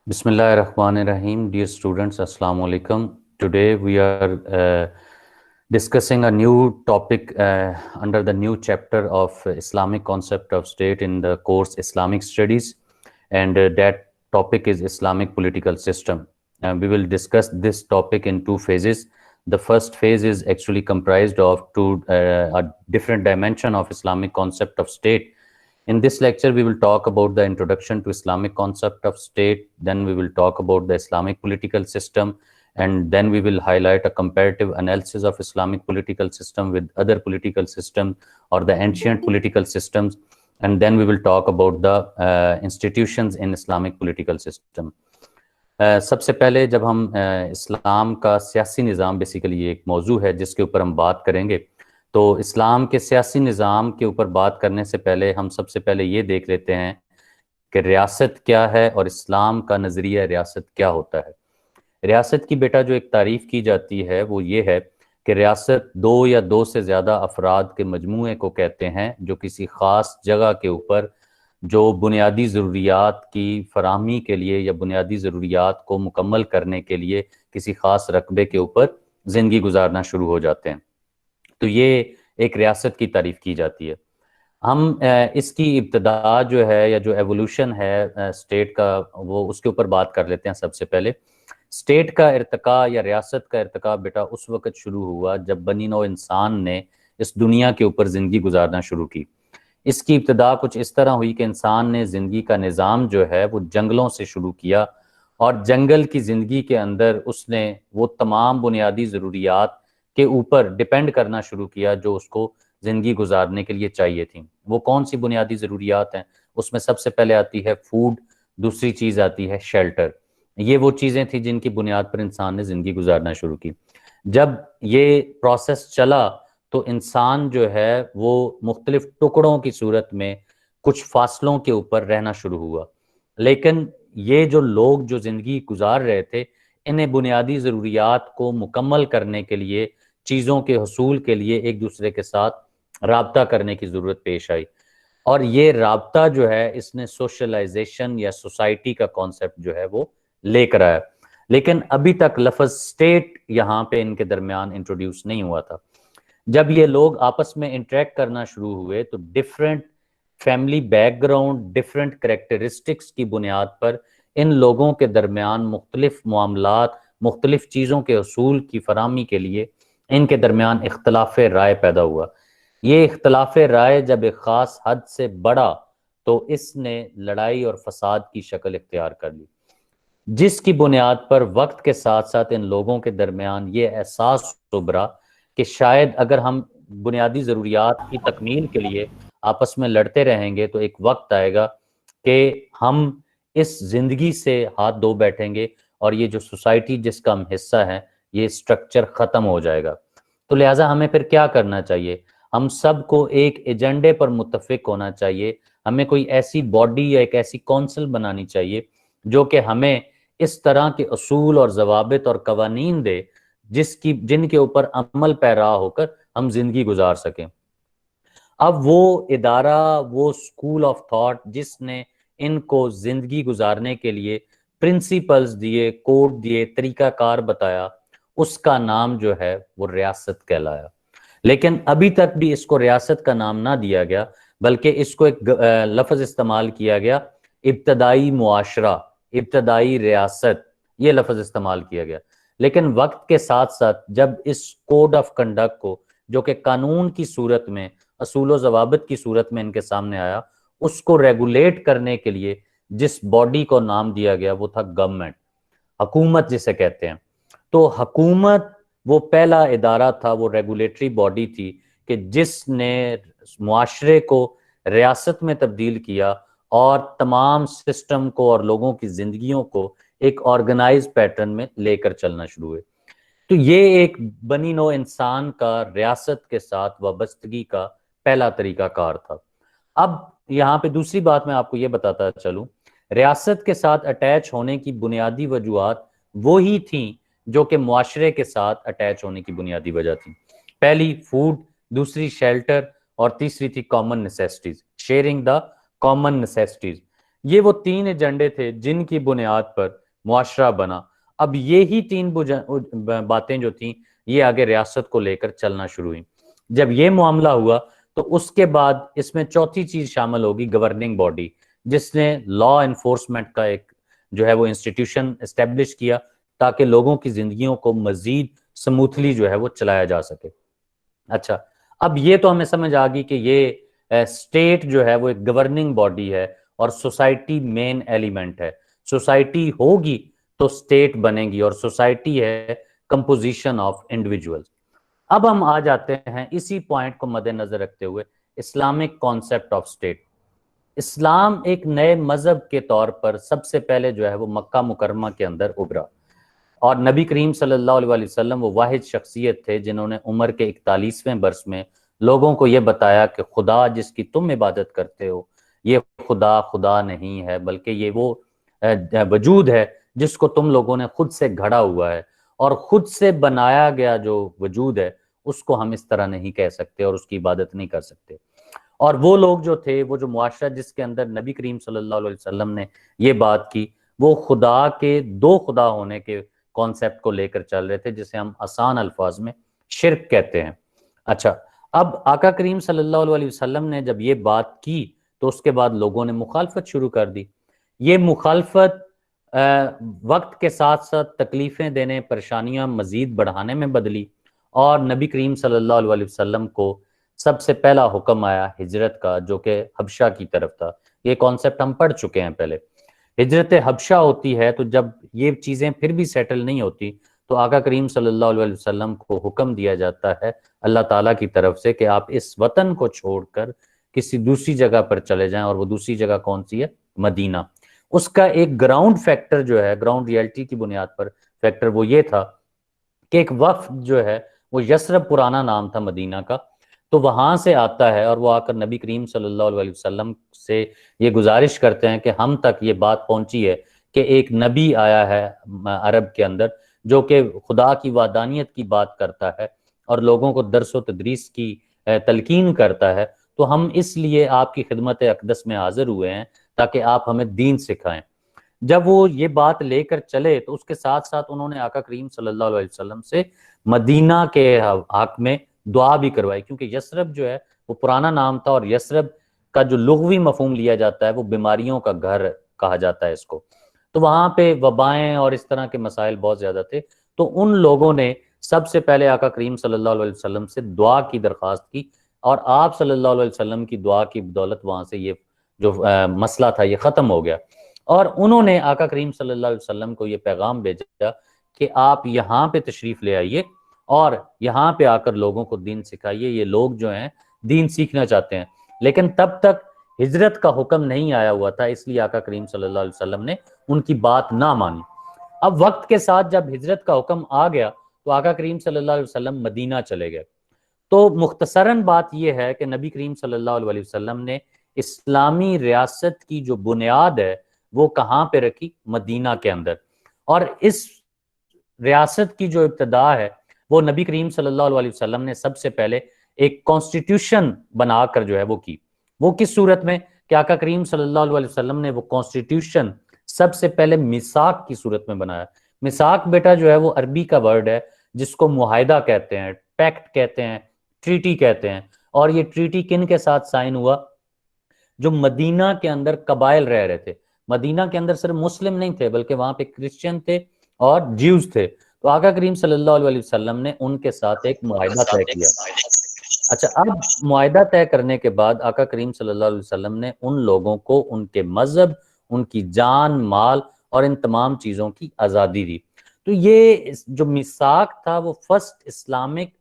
Bismillahirrahmanirrahim. Dear students, Assalamu alaikum. Today we are discussing a new topic under the new chapter of Islamic concept of state in the course Islamic Studies, and that topic is Islamic political system. We will discuss this topic in two phases. The first phase is actually comprised of a different dimension of Islamic concept of state. In this lecture, we will talk about the introduction to Islamic concept of state, then we will talk about the Islamic political system, and then we will highlight a comparative analysis of Islamic political system with other political systems or the ancient political systems, and then we will talk about the institutions in Islamic political system. سب سے پہلے جب ہم اسلام کا سیاسی نظام basically یہ ایک موضوع ہے جس کے اوپر ہم بات کریں گے، تو اسلام کے سیاسی نظام کے اوپر بات کرنے سے پہلے ہم سب سے پہلے یہ دیکھ لیتے ہیں کہ ریاست کیا ہے اور اسلام کا نظریہ ریاست کیا ہوتا ہے۔ ریاست کی بیٹا جو ایک تعریف کی جاتی ہے وہ یہ ہے کہ ریاست دو یا دو سے زیادہ افراد کے مجموعے کو کہتے ہیں جو کسی خاص جگہ کے اوپر جو بنیادی ضروریات کی فراہمی کے لیے یا بنیادی ضروریات کو مکمل کرنے کے لیے کسی خاص رقبے کے اوپر زندگی گزارنا شروع ہو جاتے ہیں، تو یہ ایک ریاست کی تعریف کی جاتی ہے۔ ہم اس کی ابتدا جو ہے یا جو ایوولوشن ہے اسٹیٹ کا وہ اس کے اوپر بات کر لیتے ہیں۔ سب سے پہلے اسٹیٹ کا ارتقاء یا ریاست کا ارتقاء بیٹا اس وقت شروع ہوا جب بنی نوع انسان نے اس دنیا کے اوپر زندگی گزارنا شروع کی۔ اس کی ابتدا کچھ اس طرح ہوئی کہ انسان نے زندگی کا نظام جو ہے وہ جنگلوں سے شروع کیا، اور جنگل کی زندگی کے اندر اس نے وہ تمام بنیادی ضروریات کے اوپر ڈیپینڈ کرنا شروع کیا جو اس کو زندگی گزارنے کے لیے چاہیے تھیں۔ وہ کون سی بنیادی ضروریات ہیں؟ اس میں سب سے پہلے آتی ہے فوڈ، دوسری چیز آتی ہے شیلٹر۔ یہ وہ چیزیں تھیں جن کی بنیاد پر انسان نے زندگی گزارنا شروع کی۔ جب یہ پروسیس چلا تو انسان جو ہے وہ مختلف ٹکڑوں کی صورت میں کچھ فاصلوں کے اوپر رہنا شروع ہوا، لیکن یہ جو لوگ جو زندگی گزار رہے تھے انہیں بنیادی ضروریات کو مکمل کرنے کے لیے، چیزوں کے حصول کے لیے ایک دوسرے کے ساتھ رابطہ کرنے کی ضرورت پیش آئی، اور یہ رابطہ جو ہے اس نے سوشلائزیشن یا سوسائٹی کا کانسیپٹ جو ہے وہ لے کر آیا، لیکن ابھی تک لفظ اسٹیٹ یہاں پہ ان کے درمیان انٹروڈیوس نہیں ہوا تھا۔ جب یہ لوگ آپس میں انٹریکٹ کرنا شروع ہوئے تو different family back ground, different characteristics کی بنیاد پر ان لوگوں کے درمیان مختلف معاملات، مختلف چیزوں کے حصول کی فراہمی کے لیے ان کے درمیان اختلاف رائے پیدا ہوا۔ یہ اختلاف رائے جب ایک خاص حد سے بڑھا تو اس نے لڑائی اور فساد کی شکل اختیار کر لی، جس کی بنیاد پر وقت کے ساتھ ساتھ ان لوگوں کے درمیان یہ احساس ابھرا کہ شاید اگر ہم بنیادی ضروریات کی تکمیل کے لیے آپس میں لڑتے رہیں گے تو ایک وقت آئے گا کہ ہم اس زندگی سے ہاتھ دھو بیٹھیں گے اور یہ جو سوسائٹی جس کا ہم حصہ ہے یہ سٹرکچر ختم ہو جائے گا۔ تو لہٰذا ہمیں پھر کیا کرنا چاہیے؟ ہم سب کو ایک ایجنڈے پر متفق ہونا چاہیے، ہمیں کوئی ایسی باڈی یا ایک ایسی کونسل بنانی چاہیے جو کہ ہمیں اس طرح کے اصول اور ضوابط اور قوانین دے جن کے اوپر عمل پیرا ہو کر ہم زندگی گزار سکیں۔ اب وہ ادارہ، وہ اسکول آف تھاٹ جس نے ان کو زندگی گزارنے کے لیے پرنسپلز دیے، کوڈ دیے، طریقہ کار بتایا، اس کا نام جو ہے وہ ریاست کہلایا۔ لیکن ابھی تک بھی اس کو ریاست کا نام نہ دیا گیا، بلکہ اس کو ایک لفظ استعمال کیا گیا، ابتدائی معاشرہ، ابتدائی ریاست، یہ لفظ استعمال کیا گیا۔ لیکن وقت کے ساتھ ساتھ جب اس کوڈ آف کنڈکٹ کو جو کہ قانون کی صورت میں، اصول و ضوابط کی صورت میں ان کے سامنے آیا، اس کو ریگولیٹ کرنے کے لیے جس باڈی کو نام دیا گیا وہ تھا گورنمنٹ، حکومت جسے کہتے ہیں۔ تو حکومت وہ پہلا ادارہ تھا، وہ ریگولیٹری باڈی تھی کہ جس نے معاشرے کو ریاست میں تبدیل کیا اور تمام سسٹم کو اور لوگوں کی زندگیوں کو ایک آرگنائز پیٹرن میں لے کر چلنا شروع ہوئے۔ تو یہ ایک بنی نوع انسان کا ریاست کے ساتھ وابستگی کا پہلا طریقہ کار تھا۔ اب یہاں پہ دوسری بات میں آپ کو یہ بتاتا چلوں، ریاست کے ساتھ اٹیچ ہونے کی بنیادی وجوہات وہی تھیں جو کہ معاشرے کے ساتھ اٹیچ ہونے کی بنیادی وجہ تھی۔ پہلی فوڈ، دوسری شیلٹر، اور تیسری تھی common necessities, sharing the common necessities. یہ وہ 3 ایجنڈے تھے جن کی بنیاد پر معاشرہ بنا. اب یہی 3 باتیں جو تھیں یہ آگے ریاست کو لے کر چلنا شروع ہوئی. جب یہ معاملہ ہوا تو اس کے بعد اس میں چوتھی چیز شامل ہوگی گورننگ باڈی، جس نے لا انفورسمنٹ کا ایک جو ہے وہ انسٹیٹیوشن اسٹیبلش کیا تاکہ لوگوں کی زندگیوں کو مزید سموتھلی جو ہے وہ چلایا جا سکے. اچھا، اب یہ تو ہمیں سمجھ آ گئی کہ یہ اسٹیٹ جو ہے وہ ایک گورننگ باڈی ہے اور سوسائٹی مین ایلیمنٹ ہے. سوسائٹی ہوگی تو اسٹیٹ بنے گی، اور سوسائٹی ہے کمپوزیشن آف انڈیویجول. اب ہم آ جاتے ہیں اسی پوائنٹ کو مد نظر رکھتے ہوئے اسلامک کانسیپٹ آف اسٹیٹ. اسلام ایک نئے مذہب کے طور پر سب سے پہلے جو ہے وہ مکہ مکرمہ کے اندر ابھرا، اور نبی کریم صلی اللہ علیہ وسلم وہ واحد شخصیت تھے جنہوں نے عمر کے 41ویں برس میں لوگوں کو یہ بتایا کہ خدا جس کی تم عبادت کرتے ہو یہ خدا نہیں ہے، بلکہ یہ وہ وجود ہے جس کو تم لوگوں نے خود سے گھڑا ہوا ہے، اور خود سے بنایا گیا جو وجود ہے اس کو ہم اس طرح نہیں کہہ سکتے اور اس کی عبادت نہیں کر سکتے. اور وہ لوگ جو تھے، وہ جو معاشرہ جس کے اندر نبی کریم صلی اللہ علیہ وسلم نے یہ بات کی، وہ خدا کے 2 خدا ہونے کے کانسیپٹ کو لے کر چل رہے تھے، جسے ہم آسان الفاظ میں شرک کہتے ہیں. اچھا، اب آقا کریم صلی اللہ علیہ وسلم نے جب یہ بات کی تو اس کے بعد لوگوں نے مخالفت شروع کر دی. یہ مخالفت وقت کے ساتھ ساتھ تکلیفیں دینے، پریشانیاں مزید بڑھانے میں بدلی، اور نبی کریم صلی اللہ علیہ وسلم کو سب سے پہلا حکم آیا ہجرت کا، جو کہ حبشہ کی طرف تھا. یہ کانسیپٹ ہم پڑھ چکے ہیں پہلے. ہجرت حبشہ ہوتی ہے، تو جب یہ چیزیں پھر بھی سیٹل نہیں ہوتی تو آقا کریم صلی اللہ علیہ وسلم کو حکم دیا جاتا ہے اللہ تعالیٰ کی طرف سے کہ آپ اس وطن کو چھوڑ کر کسی دوسری جگہ پر چلے جائیں، اور وہ دوسری جگہ کون سی ہے؟ مدینہ. اس کا ایک گراؤنڈ فیکٹر جو ہے، گراؤنڈ ریالٹی کی بنیاد پر فیکٹر وہ یہ تھا کہ ایک وفد جو ہے وہ یثرب پرانا نام تھا مدینہ کا، تو وہاں سے آتا ہے اور وہ آ کر نبی کریم صلی اللہ علیہ وسلم سے یہ گزارش کرتے ہیں کہ ہم تک یہ بات پہنچی ہے کہ ایک نبی آیا ہے عرب کے اندر جو کہ خدا کی وحدانیت کی بات کرتا ہے اور لوگوں کو درس و تدریس کی تلقین کرتا ہے، تو ہم اس لیے آپ کی خدمت اقدس میں حاضر ہوئے ہیں تاکہ آپ ہمیں دین سکھائیں. جب وہ یہ بات لے کر چلے تو اس کے ساتھ ساتھ انہوں نے آقا کریم صلی اللہ علیہ وسلم سے مدینہ کے حق میں دعا بھی کروائی، کیونکہ یثرب جو ہے وہ پرانا نام تھا، اور یثرب کا جو لغوی مفہوم لیا جاتا ہے وہ بیماریوں کا گھر کہا جاتا ہے اس کو. تو وہاں پہ وبائیں اور اس طرح کے مسائل بہت زیادہ تھے، تو ان لوگوں نے سب سے پہلے آقا کریم صلی اللہ علیہ وسلم سے دعا کی درخواست کی، اور آپ صلی اللہ علیہ وسلم کی دعا کی بدولت وہاں سے یہ جو مسئلہ تھا یہ ختم ہو گیا. اور انہوں نے آقا کریم صلی اللہ علیہ وسلم کو یہ پیغام بھیجا کہ آپ یہاں پہ تشریف لے آئیے اور یہاں پہ آ کر لوگوں کو دین سکھائیے. یہ لوگ جو ہیں دین سیکھنا چاہتے ہیں، لیکن تب تک ہجرت کا حکم نہیں آیا ہوا تھا، اس لیے آقا کریم صلی اللہ علیہ وسلم نے ان کی بات نہ مانی. اب وقت کے ساتھ جب ہجرت کا حکم آ گیا تو آقا کریم صلی اللہ علیہ وسلم مدینہ چلے گئے. تو مختصراً بات یہ ہے کہ نبی کریم صلی اللہ علیہ وسلم نے اسلامی ریاست کی جو بنیاد ہے وہ کہاں پہ رکھی؟ مدینہ کے اندر. اور اس ریاست کی جو ابتدا ہے وہ نبی کریم صلی اللہ علیہ وسلم نے سب سے پہلے ایک کانسٹیٹیوشن بنا کر جو ہے وہ کی. وہ کس صورت میں کہ آقا کریم صلی اللہ علیہ وسلم نے وہ کانسٹیٹیوشن سب سے پہلے میثاق کی صورت میں بنایا. میثاق بیٹا جو ہے وہ عربی کا ورڈ ہے جس کو معاہدہ کہتے ہیں، پیکٹ کہتے ہیں، ٹریٹی کہتے ہیں. اور یہ ٹریٹی کن کے ساتھ سائن ہوا؟ جو مدینہ کے اندر قبائل رہ رہے تھے. مدینہ کے اندر صرف مسلم نہیں تھے بلکہ وہاں پہ کرسچن تھے اور جیوز تھے. تو آقا کریم صلی اللہ علیہ وسلم نے ان کے ساتھ ایک معاہدہ طے کیا. اچھا، اب معاہدہ طے کرنے کے بعد آقا کریم صلی اللہ علیہ وسلم نے ان لوگوں کو ان کے مذہب، ان کی جان، مال اور ان تمام چیزوں کی آزادی دی. تو یہ جو میثاق تھا وہ فرسٹ اسلامک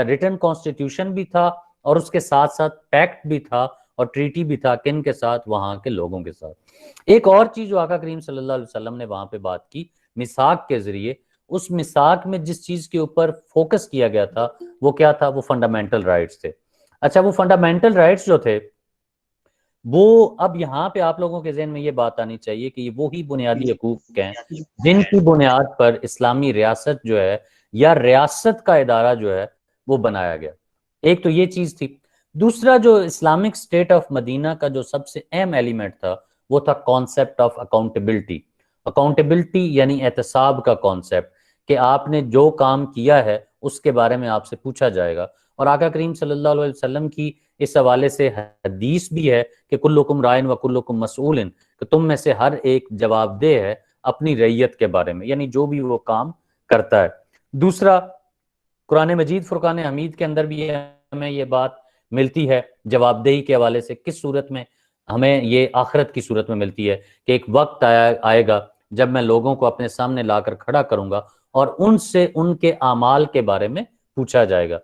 ریٹن کانسٹیٹیوشن بھی تھا، اور اس کے ساتھ ساتھ پیکٹ بھی تھا اور ٹریٹی بھی تھا. کن کے ساتھ؟ وہاں کے لوگوں کے ساتھ. ایک اور چیز جو آقا کریم صلی اللہ علیہ وسلم نے وہاں پہ بات کی میثاق کے ذریعے، اس میثاق میں جس چیز کے اوپر فوکس کیا گیا تھا وہ کیا تھا؟ وہ فنڈامنٹل رائٹس تھے. اچھا، وہ فنڈامنٹل رائٹس جو تھے وہ اب یہاں پہ آپ لوگوں کے ذہن میں یہ بات آنی چاہیے کہ یہ وہی بنیادی حقوق ہیں جن کی بنیاد پر اسلامی ریاست جو ہے یا ریاست کا ادارہ جو ہے وہ بنایا گیا. ایک تو یہ چیز تھی. دوسرا جو اسلامک اسٹیٹ آف مدینہ کا جو سب سے اہم ایلیمنٹ تھا وہ تھا کانسیپٹ آف اکاؤنٹیبلٹی. اکاؤنٹیبلٹی یعنی احتساب کا کانسیپٹ کہ آپ نے جو کام کیا ہے اس کے بارے میں آپ سے پوچھا جائے گا. اور آقا کریم صلی اللہ علیہ وسلم کی اس حوالے سے حدیث بھی ہے کہ کلکم رائن و کلکم مسئول، کہ تم میں سے ہر ایک جواب دہ ہے اپنی رعیت کے بارے میں، یعنی جو بھی وہ کام کرتا ہے. دوسرا، قرآن مجید فرقان حمید کے اندر بھی ہمیں یہ بات ملتی ہے جواب دہی کے حوالے سے. کس صورت میں؟ ہمیں یہ آخرت کی صورت میں ملتی ہے کہ ایک وقت آئے گا جب میں لوگوں کو اپنے سامنے لا کر کھڑا کروں گا اور ان سے ان کے اعمال کے بارے میں پوچھا جائے گا.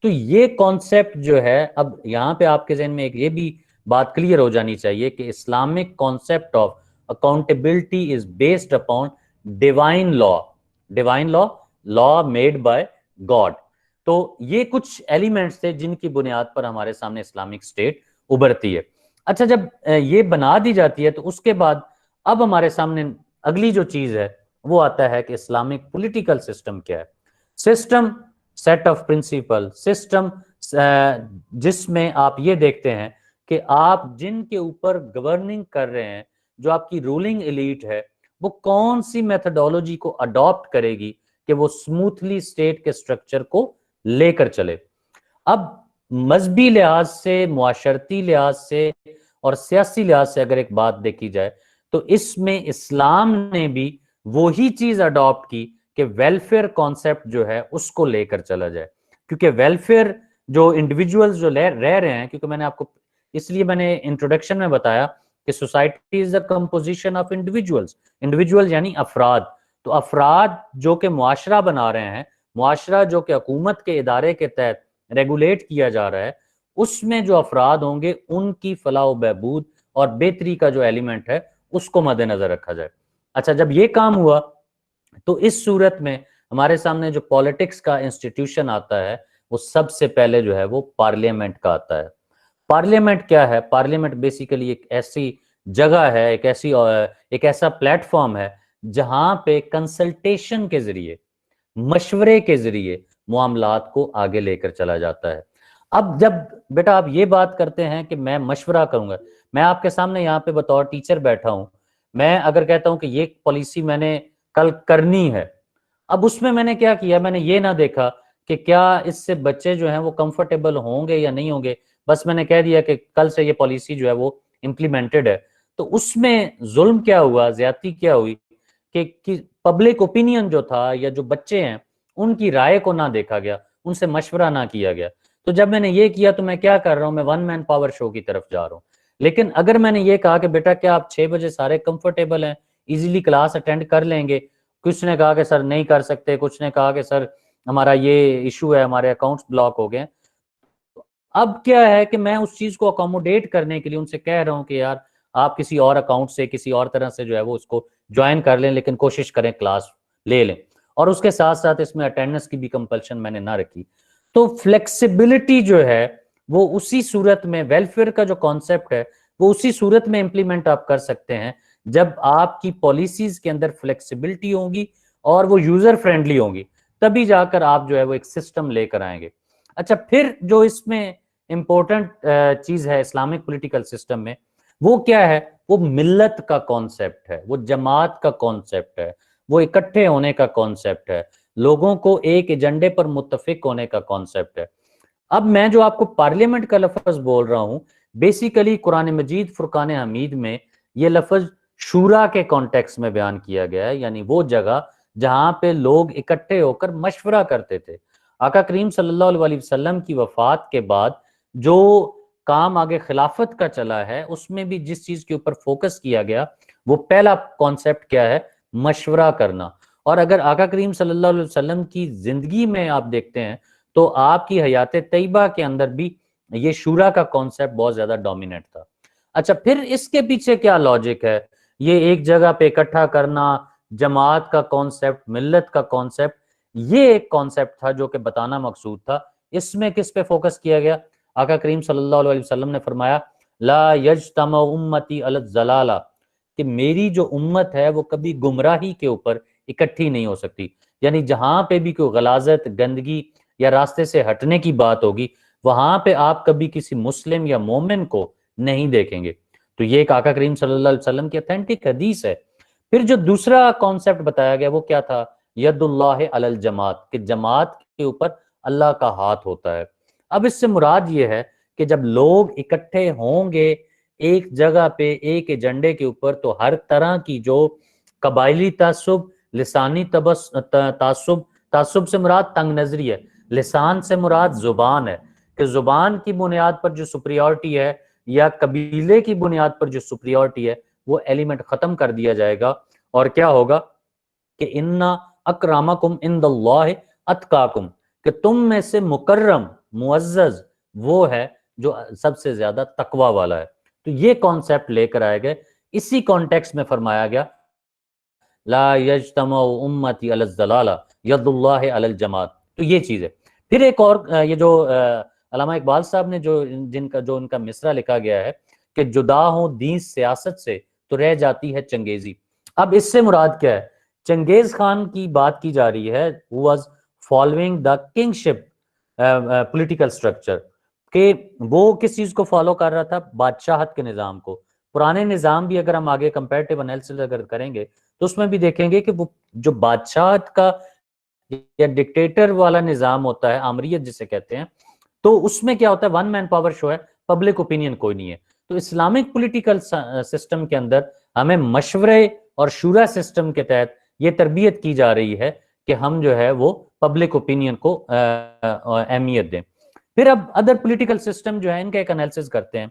تو یہ کانسیپٹ جو ہے، اب یہاں پہ آپ کے ذہن میں ایک یہ بھی بات کلیئر ہو جانی چاہیے کہ Islamic concept of accountability is based upon divine law. Divine law, law made by God. تو یہ کچھ ایلیمنٹس تھے جن کی بنیاد پر ہمارے سامنے اسلامک اسٹیٹ ابھرتی ہے. اچھا، جب یہ بنا دی جاتی ہے تو اس کے بعد اب ہمارے سامنے اگلی جو چیز ہے وہ آتا ہے کہ اسلامک پولیٹیکل سسٹم کیا ہے. System set of principle, system جس میں آپ یہ دیکھتے ہیں کہ آپ جن کے اوپر گورننگ کر رہے ہیں، جو آپ کی رولنگ ایلیٹ ہے، وہ کون سی میتھڈولوجی کو اڈاپٹ کرے گی کہ وہ سموتھلی اسٹیٹ کے سٹرکچر کو لے کر چلے. اب مذہبی لحاظ سے، معاشرتی لحاظ سے اور سیاسی لحاظ سے اگر ایک بات دیکھی جائے تو اس میں اسلام نے بھی وہی چیز اڈاپٹ کی کہ ویلفیئر کانسیپٹ جو ہے اس کو لے کر چلا جائے. کیونکہ ویلفیئر جو انڈیویجولز جو رہ رہے ہیں، کیونکہ میں نے آپ کو اس لیے میں نے انٹروڈکشن میں بتایا کہ society is a composition of individuals. Individual یعنی افراد. تو افراد جو کہ معاشرہ بنا رہے ہیں، معاشرہ جو کہ حکومت کے ادارے کے تحت ریگولیٹ کیا جا رہا ہے، اس میں جو افراد ہوں گے ان کی فلاح و بہبود اور بہتری کا جو ایلیمنٹ ہے اس کو مد نظر رکھا جائے. اچھا، جب یہ کام ہوا تو اس صورت میں ہمارے سامنے جو پالیٹکس کا انسٹیٹیوشن آتا ہے وہ سب سے پہلے جو ہے وہ پارلیمنٹ کا آتا ہے. پارلیمنٹ کیا ہے؟ پارلیمنٹ بیسیکلی ایک ایسی جگہ ہے، ایک ایسا پلیٹ فارم ہے جہاں پہ کنسلٹیشن کے ذریعے، مشورے کے ذریعے معاملات کو آگے لے کر چلا جاتا ہے. اب جب بیٹا آپ یہ بات کرتے ہیں کہ میں مشورہ کروں گا، میں آپ کے سامنے یہاں پہ بطور ٹیچر بیٹھا ہوں، میں اگر کہتا ہوں کہ یہ پالیسی میں نے کل کرنی ہے، اب اس میں نے کیا کیا، میں نے یہ نہ دیکھا کہ کیا اس سے بچے جو ہیں وہ کمفرٹیبل ہوں گے یا نہیں ہوں گے، بس میں نے کہہ دیا کہ کل سے یہ پالیسی جو ہے وہ امپلیمنٹڈ ہے. تو اس میں ظلم کیا ہوا، زیادتی کیا ہوئی کہ پبلک اوپینین جو تھا یا جو بچے ہیں ان کی رائے کو نہ دیکھا گیا، ان سے مشورہ نہ کیا گیا. تو جب میں نے یہ کیا تو میں کیا کر رہا ہوں، میں ون مین پاور شو کی طرف جا رہا ہوں. لیکن اگر میں نے یہ کہا کہ بیٹا کیا آپ 6 بجے سارے کمفرٹیبل ہیں، ایزیلی کلاس اٹینڈ کر لیں گے، کچھ نے کہا کہ سر نہیں کر سکتے، کچھ نے کہا کہ سر ہمارا یہ ایشو ہے، ہمارے اکاؤنٹس بلاک ہو گئے. اب کیا ہے کہ میں اس چیز کو اکوموڈیٹ کرنے کے لیے ان سے کہہ رہا ہوں کہ یار آپ کسی اور اکاؤنٹ سے، کسی اور طرح سے جو ہے وہ اس کو جوائن کر لیں، لیکن کوشش کریں کلاس لے لیں. اور اس کے ساتھ ساتھ اس میں اٹینڈنس کی بھی کمپلشن میں نے نہ رکھی. تو فلیکسیبلٹی جو ہے وہ اسی صورت میں، ویلفیئر کا جو کانسیپٹ ہے وہ اسی صورت میں امپلیمنٹ آپ کر سکتے ہیں جب آپ کی پالیسیز کے اندر فلیکسیبلٹی ہوگی اور وہ یوزر فرینڈلی ہوگی، تبھی جا کر آپ جو ہے وہ ایک سسٹم لے کر آئیں گے. اچھا، پھر جو اس میں امپورٹنٹ چیز ہے اسلامک پولیٹیکل سسٹم میں، وہ کیا ہے؟ وہ ملت کا کانسیپٹ ہے، وہ جماعت کا کانسیپٹ ہے، وہ اکٹھے ہونے کا کانسیپٹ ہے، لوگوں کو ایک ایجنڈے پر متفق ہونے کا کانسیپٹ ہے. اب میں جو آپ کو پارلیمنٹ کا لفظ بول رہا ہوں، بیسیکلی قرآن مجید فرقان حمید میں یہ لفظ شورا کے کانٹیکس میں بیان کیا گیا ہے، یعنی وہ جگہ جہاں پہ لوگ اکٹھے ہو کر مشورہ کرتے تھے. آقا کریم صلی اللہ علیہ وسلم کی وفات کے بعد جو کام آگے خلافت کا چلا ہے، اس میں بھی جس چیز کے اوپر فوکس کیا گیا وہ پہلا کانسیپٹ کیا ہے؟ مشورہ کرنا. اور اگر آقا کریم صلی اللہ علیہ وسلم کی زندگی میں آپ دیکھتے ہیں تو آپ کی حیات طیبہ کے اندر بھی یہ شورا کا کانسیپٹ بہت زیادہ ڈومیننٹ تھا. اچھا، پھر اس کے پیچھے کیا لاجک ہے؟ یہ ایک جگہ پہ اکٹھا کرنا، جماعت کا کانسیپٹ، ملت کا کانسیپٹ، یہ ایک کانسیپٹ تھا جو کہ بتانا مقصود تھا. اس میں کس پہ فوکس کیا گیا؟ آقا کریم صلی اللہ علیہ وسلم نے فرمایا لا یجتمع امتی علی الضلالہ، کہ میری جو امت ہے وہ کبھی گمراہی کے اوپر اکٹھی نہیں ہو سکتی. یعنی جہاں پہ بھی کوئی غلاظت، گندگی یا راستے سے ہٹنے کی بات ہوگی، وہاں پہ آپ کبھی کسی مسلم یا مومن کو نہیں دیکھیں گے. تو یہ ایک آقا کریم صلی اللہ علیہ وسلم کی اتھینٹک حدیث ہے۔ پھر جو دوسرا کانسیپٹ بتایا گیا وہ کیا تھا؟ ید اللہ علی الجماعت، کہ جماعت کے اوپر اللہ کا ہاتھ ہوتا ہے۔ اب اس سے مراد یہ ہے کہ جب لوگ اکٹھے ہوں گے ایک جگہ پہ ایک ایجنڈے کے اوپر، تو ہر طرح کی جو قبائلی تعصب، لسانی تعصب، تعصب سے مراد تنگ نظری ہے، لسان سے مراد زبان ہے، کہ زبان کی بنیاد پر جو سپریورٹی ہے یا قبیلے کی بنیاد پر جو سپریورٹی ہے وہ ایلیمنٹ ختم کر دیا جائے گا، اور کیا ہوگا کہ انا اکرامکم عند اللہ اتقاکم، کہ تم میں سے مکرم معزز وہ ہے جو سب سے زیادہ تقوی والا ہے۔ تو یہ کانسیپٹ لے کر آئے گئے، اسی کانٹیکس میں فرمایا گیا لا یجتمع امتی علی الضلالہ ید اللہ علی الجماعت۔ تو یہ چیز ہے۔ پھر ایک اور یہ جو علامہ اقبال صاحب نے جو ان کا مصرع لکھا گیا ہے کہ جدا ہوں دین سیاست سے تو رہ جاتی ہے چنگیزی۔ اب اس سے مراد کیا ہے؟ چنگیز خان کی بات کی جا رہی ہے who was following the kingship political structure، کہ وہ کس چیز کو فالو کر رہا تھا؟ بادشاہت کے نظام کو۔ پرانے نظام بھی اگر ہم آگے کمپیریٹیو انالیسس اگر کریں گے تو اس میں بھی دیکھیں گے کہ وہ جو بادشاہت کا یا ڈکٹیٹر والا نظام ہوتا ہے، آمریت جسے کہتے ہیں، تو اس میں کیا ہوتا ہے؟ ون مین پاور شو ہے، پبلک اوپینین کوئی نہیں ہے۔ تو اسلامک پولیٹیکل سسٹم کے اندر ہمیں مشورے اور شورا سسٹم کے تحت یہ تربیت کی جا رہی ہے کہ ہم جو ہے وہ پبلک اوپینین کو اہمیت دیں۔ پھر اب ادر پولیٹیکل سسٹم جو ہے ان کا ایک انالیسس کرتے ہیں۔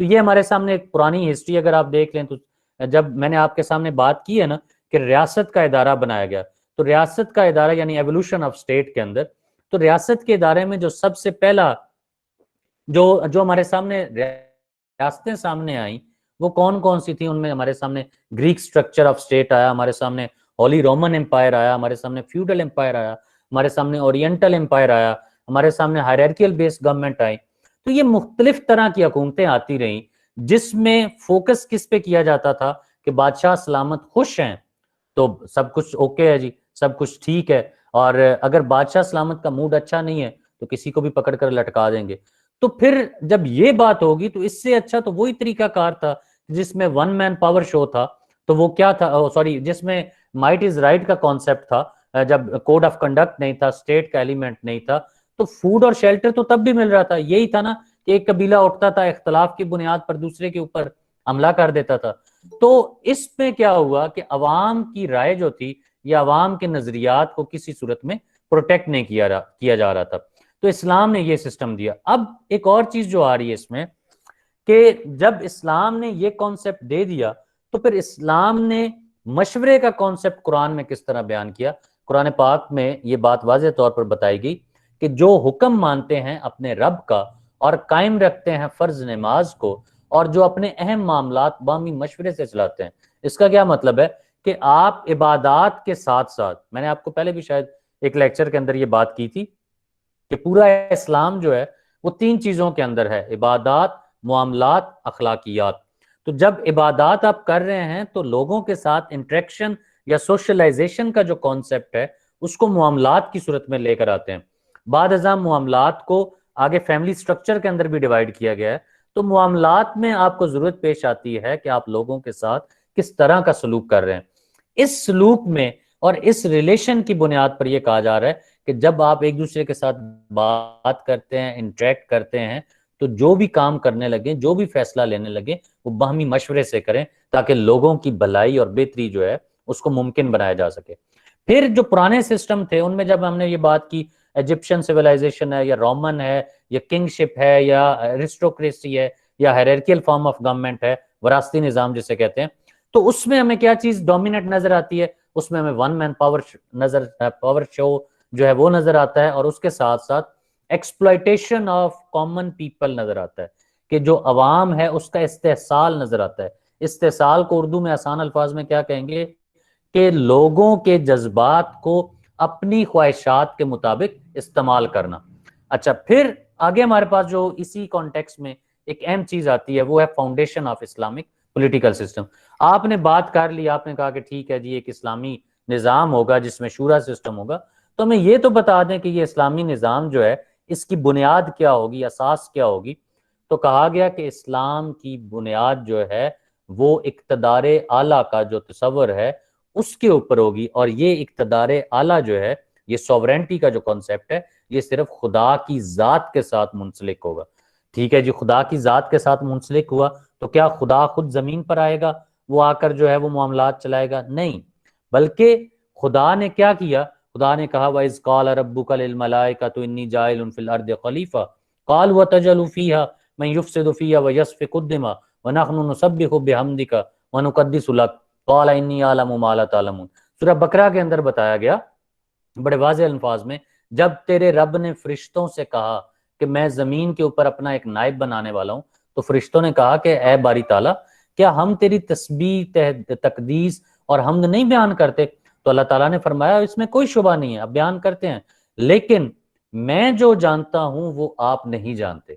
تو یہ ہمارے سامنے ایک پرانی ہسٹری اگر آپ دیکھ لیں تو جب میں نے آپ کے سامنے بات کی ہے نا کہ ریاست کا ادارہ بنایا گیا، تو ریاست کا ادارہ یعنی ایوولوشن آف اسٹیٹ کے اندر، تو ریاست کے ادارے میں جو سب سے پہلا جو ہمارے سامنے ریاستیں سامنے آئیں وہ کون کون سی تھیں؟ ان میں ہمارے سامنے گریک سٹرکچر آف اسٹیٹ آیا، ہمارے سامنے ہولی رومن امپائر آیا، ہمارے سامنے فیوڈل امپائر آیا، ہمارے سامنے اورینٹل امپائر آیا، ہمارے سامنے ہائرارکیل بیس گورنمنٹ آئی۔ تو یہ مختلف طرح کی حکومتیں آتی رہیں جس میں فوکس کس پہ کیا جاتا تھا کہ بادشاہ سلامت خوش ہیں تو سب کچھ اوکے ہے جی، سب کچھ ٹھیک ہے، اور اگر بادشاہ سلامت کا موڈ اچھا نہیں ہے تو کسی کو بھی پکڑ کر لٹکا دیں گے۔ تو پھر جب یہ بات ہوگی تو اس سے اچھا تو وہی طریقہ کار تھا جس میں ون مین پاور شو تھا، تو وہ کیا تھا؟ سوری، جس میں مائٹ از رائٹ کا کانسیپٹ تھا، جب کوڈ آف کنڈکٹ نہیں تھا، اسٹیٹ کا ایلیمنٹ نہیں تھا، تو فوڈ اور شیلٹر تو تب بھی مل رہا تھا۔ یہی تھا نا کہ ایک قبیلہ اٹھتا تھا، اختلاف کی بنیاد پر دوسرے کے اوپر حملہ کر دیتا تھا۔ تو اس میں کیا ہوا کہ عوام کی رائے جو تھی یا عوام کے نظریات کو کسی صورت میں پروٹیکٹ نہیں کیا جا رہا تھا۔ تو اسلام نے یہ سسٹم دیا۔ اب ایک اور چیز جو آ رہی ہے اس میں کہ جب اسلام نے یہ کانسیپٹ دے دیا تو پھر اسلام نے مشورے کا کانسیپٹ قرآن میں کس طرح بیان کیا؟ قرآن پاک میں یہ بات واضح طور پر بتائی گئی کہ جو حکم مانتے ہیں اپنے رب کا اور قائم رکھتے ہیں فرض نماز کو، اور جو اپنے اہم معاملات باہمی مشورے سے چلاتے ہیں۔ اس کا کیا مطلب ہے کہ آپ عبادات کے ساتھ ساتھ، میں نے آپ کو پہلے بھی شاید ایک لیکچر کے اندر یہ بات کی تھی کہ پورا اسلام جو ہے وہ تین چیزوں کے اندر ہے: عبادات، معاملات، اخلاقیات۔ تو جب عبادات آپ کر رہے ہیں تو لوگوں کے ساتھ انٹریکشن یا سوشلائزیشن کا جو کانسیپٹ ہے اس کو معاملات کی صورت میں لے کر آتے ہیں۔ بعد ازاں معاملات کو آگے فیملی سٹرکچر کے اندر بھی ڈیوائیڈ کیا گیا ہے۔ تو معاملات میں آپ کو ضرورت پیش آتی ہے کہ آپ لوگوں کے ساتھ کس طرح کا سلوک کر رہے ہیں۔ اس سلوک میں اور اس ریلیشن کی بنیاد پر یہ کہا جا رہا ہے کہ جب آپ ایک دوسرے کے ساتھ بات کرتے ہیں، انٹریکٹ کرتے ہیں، تو جو بھی کام کرنے لگیں، جو بھی فیصلہ لینے لگیں، وہ باہمی مشورے سے کریں تاکہ لوگوں کی بھلائی اور بہتری جو ہے اس کو ممکن بنایا جا سکے۔ پھر جو پرانے سسٹم تھے ان میں جب ہم نے یہ بات کی ایجپشن سیولائزیشن ہے یا رومن ہے یا کنگ شپ ہے یا ایرسٹوکریسی ہے یا ہیرارکیل فارم آف گورنمنٹ ہے، وراثتی نظام جسے کہتے ہیں، تو اس میں ہمیں کیا چیز ڈومیننٹ نظر آتی ہے؟ اس میں ہمیں ون مین پاور شو جو ہے وہ نظر آتا ہے، اور اس کے ساتھ ساتھ ایکسپلائٹیشن آف کامن پیپل نظر آتا ہے کہ جو عوام ہے اس کا استحصال نظر آتا ہے۔ استحصال کو اردو میں آسان الفاظ میں کیا کہیں گے کہ لوگوں کے جذبات کو اپنی خواہشات کے مطابق استعمال کرنا۔ اچھا، پھر آگے ہمارے پاس جو اسی کانٹیکس میں ایک اہم چیز آتی ہے وہ ہے foundation of Islamic political system. آپ نے بات کر لی، آپ نے کہا کہ ٹھیک ہے جی ایک اسلامی نظام ہوگا جس میں شورا سسٹم ہوگا، تو ہمیں یہ تو بتا دیں کہ یہ اسلامی نظام جو ہے اس کی بنیاد کیا ہوگی، اساس کیا ہوگی۔ تو کہا گیا کہ اسلام کی بنیاد جو ہے وہ اقتدار اعلیٰ کا جو تصور ہے اس کے اوپر ہوگی، اور یہ اقتدار اعلیٰ جو ہے، یہ سوورینٹی کا جو کانسیپٹ ہے، یہ صرف خدا کی ذات کے ساتھ منسلک ہوگا۔ ٹھیک ہے جی، خدا کی ذات کے ساتھ منسلک ہوا تو کیا خدا خود زمین پر آئے گا، وہ آ کر جو ہے وہ معاملات چلائے گا؟ نہیں، بلکہ خدا نے کیا کیا؟ خدا نے کہا وَإِذْ قَالَ رَبُّكَ لِلْمَلَائِكَةِ إِنِّي جَاعِلٌ فِي الْأَرْضِ خَلِيفَةً قَالُوا وَتَجْعَلُ فِيهَا مَن يُفْسِدُ فِيهَا وَيَسْفِكُ الدِّمَاءَ وَنَحْنُ نُسَبِّحُ بِحَمْدِكَ وَنُقَدِّسُ لَكَ قَالَ إِنِّي أَعْلَمُ مَا لَا تَعْلَمُونَ۔ سورہ بقرہ کے اندر بتایا گیا بڑے واضح الفاظ میں، جب تیرے رب نے فرشتوں سے کہا کہ میں زمین کے اوپر اپنا ایک نائب بنانے والا ہوں، تو فرشتوں نے کہا کہ اے باری تعالیٰ، کیا ہم تیری تسبیح، تقدیس اور حمد نہیں بیان کرتے؟ تو اللہ تعالیٰ نے فرمایا اس میں کوئی شبہ نہیں ہے، اب بیان کرتے ہیں، لیکن میں جو جانتا ہوں وہ آپ نہیں جانتے۔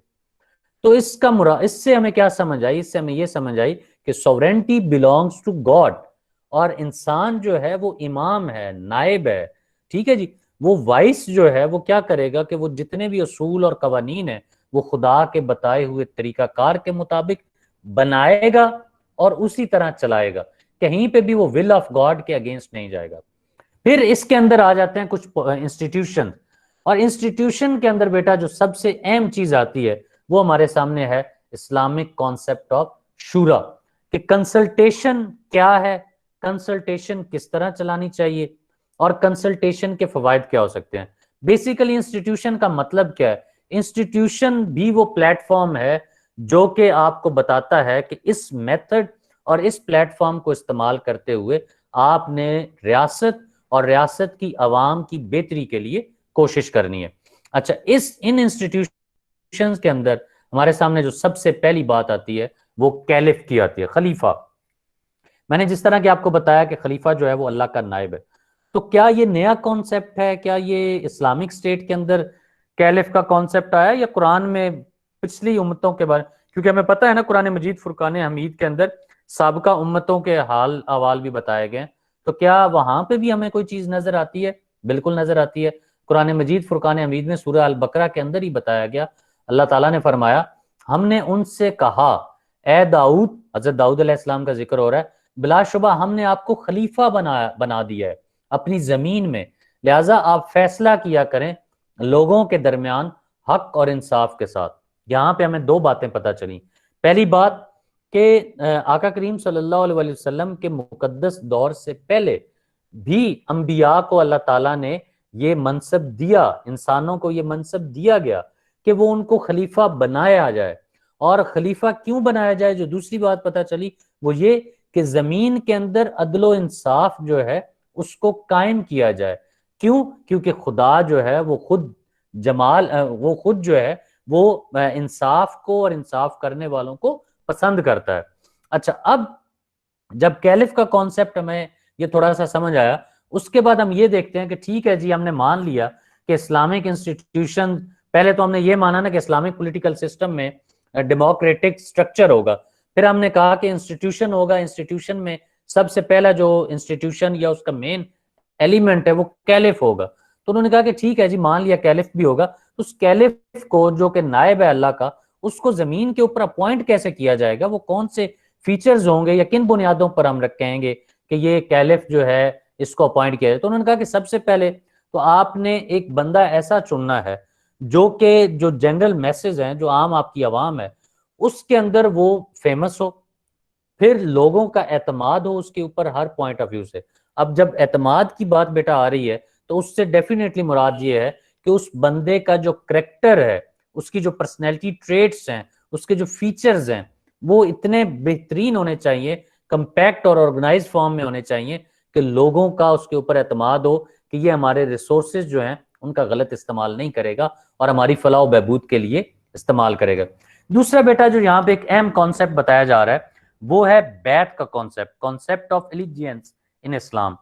تو اس سے ہمیں کیا سمجھ آئی؟ اس سے ہمیں یہ سمجھ آئی کہ سوورینٹی belongs ٹو گاڈ، اور انسان جو ہے وہ امام ہے، نائب ہے، ٹھیک ہے جی، وہ وائس جو ہے وہ کیا کرے گا کہ وہ جتنے بھی اصول اور قوانین ہیں وہ خدا کے بتائے ہوئے طریقہ کار کے مطابق بنائے گا اور اسی طرح چلائے گا، کہیں پہ بھی وہ ول آف گاڈ کے اگینسٹ نہیں جائے گا۔ پھر اس کے اندر آ جاتے ہیں کچھ انسٹیٹیوشن، اور انسٹیٹیوشن کے اندر بیٹا جو سب سے اہم چیز آتی ہے وہ ہمارے سامنے ہے اسلامک کانسیپٹ آف شورا، کہ کنسلٹیشن کیا ہے، کنسلٹیشن کس طرح چلانی چاہیے، اور کنسلٹیشن کے فوائد کیا ہو سکتے ہیں۔ بیسیکلی انسٹیٹیوشن کا مطلب کیا ہے؟ انسٹیٹیوشن بھی وہ پلیٹ فارم ہے جو کہ آپ کو بتاتا ہے کہ اس میتھڈ اور اس پلیٹ فارم کو استعمال کرتے ہوئے آپ نے ریاست اور ریاست کی عوام کی بہتری کے لیے کوشش کرنی ہے۔ اچھا، ان انسٹیٹیوشنز کے اندر ہمارے سامنے جو سب سے پہلی بات آتی ہے وہ کیلف کی آتی ہے، خلیفہ۔ میں نے جس طرح کہ آپ کو بتایا کہ خلیفہ جو ہے وہ اللہ کا نائب ہے، تو کیا یہ نیا کانسیپٹ ہے؟ کیا یہ اسلامک اسٹیٹ کے اندر کیلف کا کانسیپٹ آیا یا قرآن میں پچھلی امتوں کے بارے؟ کیونکہ ہمیں پتہ ہے نا قرآن مجید فرقان حمید کے اندر سابقہ امتوں کے حال احوال بھی بتائے گئے ہیں، تو کیا وہاں پہ بھی ہمیں کوئی چیز نظر آتی ہے؟ بالکل نظر آتی ہے۔ قرآن مجید فرقان حمید میں سورہ البقرہ کے اندر ہی بتایا گیا، اللہ تعالیٰ نے فرمایا ہم نے ان سے کہا اے داؤد، حضرت داؤد علیہ السلام کا ذکر ہو رہا ہے، بلا شبہ ہم نے آپ کو خلیفہ بنا دیا ہے اپنی زمین میں، لہٰذا آپ فیصلہ کیا کریں لوگوں کے درمیان حق اور انصاف کے ساتھ۔ یہاں پہ ہمیں دو باتیں پتہ چلیں۔ پہلی بات کہ آقا کریم صلی اللہ علیہ وسلم کے مقدس دور سے پہلے بھی انبیاء کو اللہ تعالیٰ نے یہ منصب دیا، انسانوں کو یہ منصب دیا گیا کہ وہ ان کو خلیفہ بنایا جائے۔ اور خلیفہ کیوں بنایا جائے؟ جو دوسری بات پتہ چلی وہ یہ کہ زمین کے اندر عدل و انصاف جو ہے اس کو قائم کیا جائے۔ کیوں؟ کیونکہ خدا جو ہے وہ خود وہ خود جو ہے وہ انصاف کو اور انصاف کرنے والوں کو پسند کرتا ہے۔ اچھا، اب جب کیلف کا کانسیپٹ ہمیں یہ تھوڑا سا سمجھ آیا، اس کے بعد ہم یہ دیکھتے ہیں کہ ٹھیک ہے جی، ہم نے مان لیا کہ اسلامک انسٹیٹیوشن، پہلے تو ہم نے یہ مانا نا کہ اسلامک پولیٹیکل سسٹم میں ڈیموکریٹک سٹرکچر ہوگا، پھر ہم نے کہا کہ انسٹیٹیوشن ہوگا، انسٹیٹیوشن میں سب سے پہلا جو انسٹیٹیوشن یا اس کا مین ایلیمنٹ ہے وہ کیلف ہوگا۔ تو انہوں نے کہا کہ ٹھیک ہے جی، مان لیا کیلف بھی ہوگا، اس کیلف کو جو کہ نائب ہے اللہ کا، اس کو زمین کے اوپر اپوائنٹ کیسے کیا جائے گا، وہ کون سے فیچرز ہوں گے یا کن بنیادوں پر ہم کہیں گے کہ یہ کیلف جو ہے اس کو اپوائنٹ کیا جائے؟ تو انہوں نے کہا کہ سب سے پہلے تو آپ نے ایک بندہ ایسا چننا ہے جو کہ جو جنرل میسز ہیں، جو عام آپ کی عوام ہے، اس کے اندر وہ فیمس ہو، پھر لوگوں کا اعتماد ہو اس کے اوپر ہر پوائنٹ آف ویو سے۔ اب جب اعتماد کی بات بیٹا آ رہی ہے تو اس سے ڈیفینیٹلی مراد یہ ہے کہ اس بندے کا جو کریکٹر ہے، اس کی جو پرسنالٹی ٹریٹس ہیں، اس کے جو فیچرز ہیں، وہ اتنے بہترین ہونے چاہیے، کمپیکٹ اور آرگنائز فارم میں ہونے چاہیے کہ لوگوں کا اس کے اوپر اعتماد ہو کہ یہ ہمارے ریسورسز جو ہیں ان کا غلط استعمال نہیں کرے گا اور ہماری فلاح و بہبود کے لیے استعمال کرے گا۔ دوسرا بیٹا جو یہاں پہ ایک اہم کانسیپٹ بتایا جا رہا ہے وہ ہے بیعت کا کانسیپٹ آف الیجینس ان اسلام۔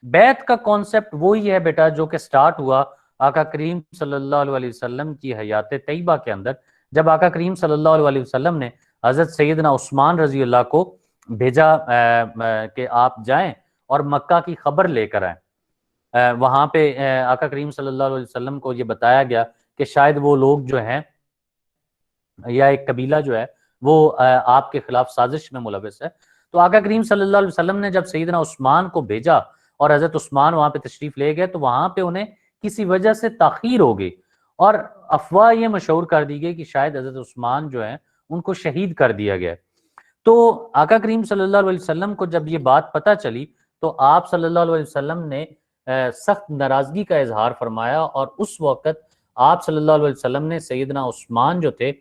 بیعت کا کانسیپٹ وہی ہے بیٹا جو کہ سٹارٹ ہوا آقا کریم صلی اللہ علیہ وسلم کی حیات طیبہ کے اندر، جب آقا کریم صلی اللہ علیہ وسلم نے حضرت سیدنا عثمان رضی اللہ کو بھیجا کہ آپ جائیں اور مکہ کی خبر لے کر آئیں۔ وہاں پہ آقا کریم صلی اللہ علیہ وسلم کو یہ بتایا گیا کہ شاید وہ لوگ جو ہیں یا ایک قبیلہ جو ہے وہ آپ کے خلاف سازش میں ملوث ہے. تو آقا کریم صلی اللہ علیہ وسلم نے جب سیدنا عثمان کو بھیجا اور حضرت عثمان وہاں پہ تشریف لے گئے تو وہاں پہ انہیں کسی وجہ سے تاخیر ہو گئی اور افواہ یہ مشہور کر دی گئی کہ شاید حضرت عثمان جو ہیں ان کو شہید کر دیا گیا. تو آقا کریم صلی اللہ علیہ وسلم کو جب یہ بات پتہ چلی تو آپ صلی اللہ علیہ وسلم نے سخت ناراضگی کا اظہار فرمایا اور اس وقت آپ صلی اللہ علیہ وسلم نے سیدنا عثمان جو تھے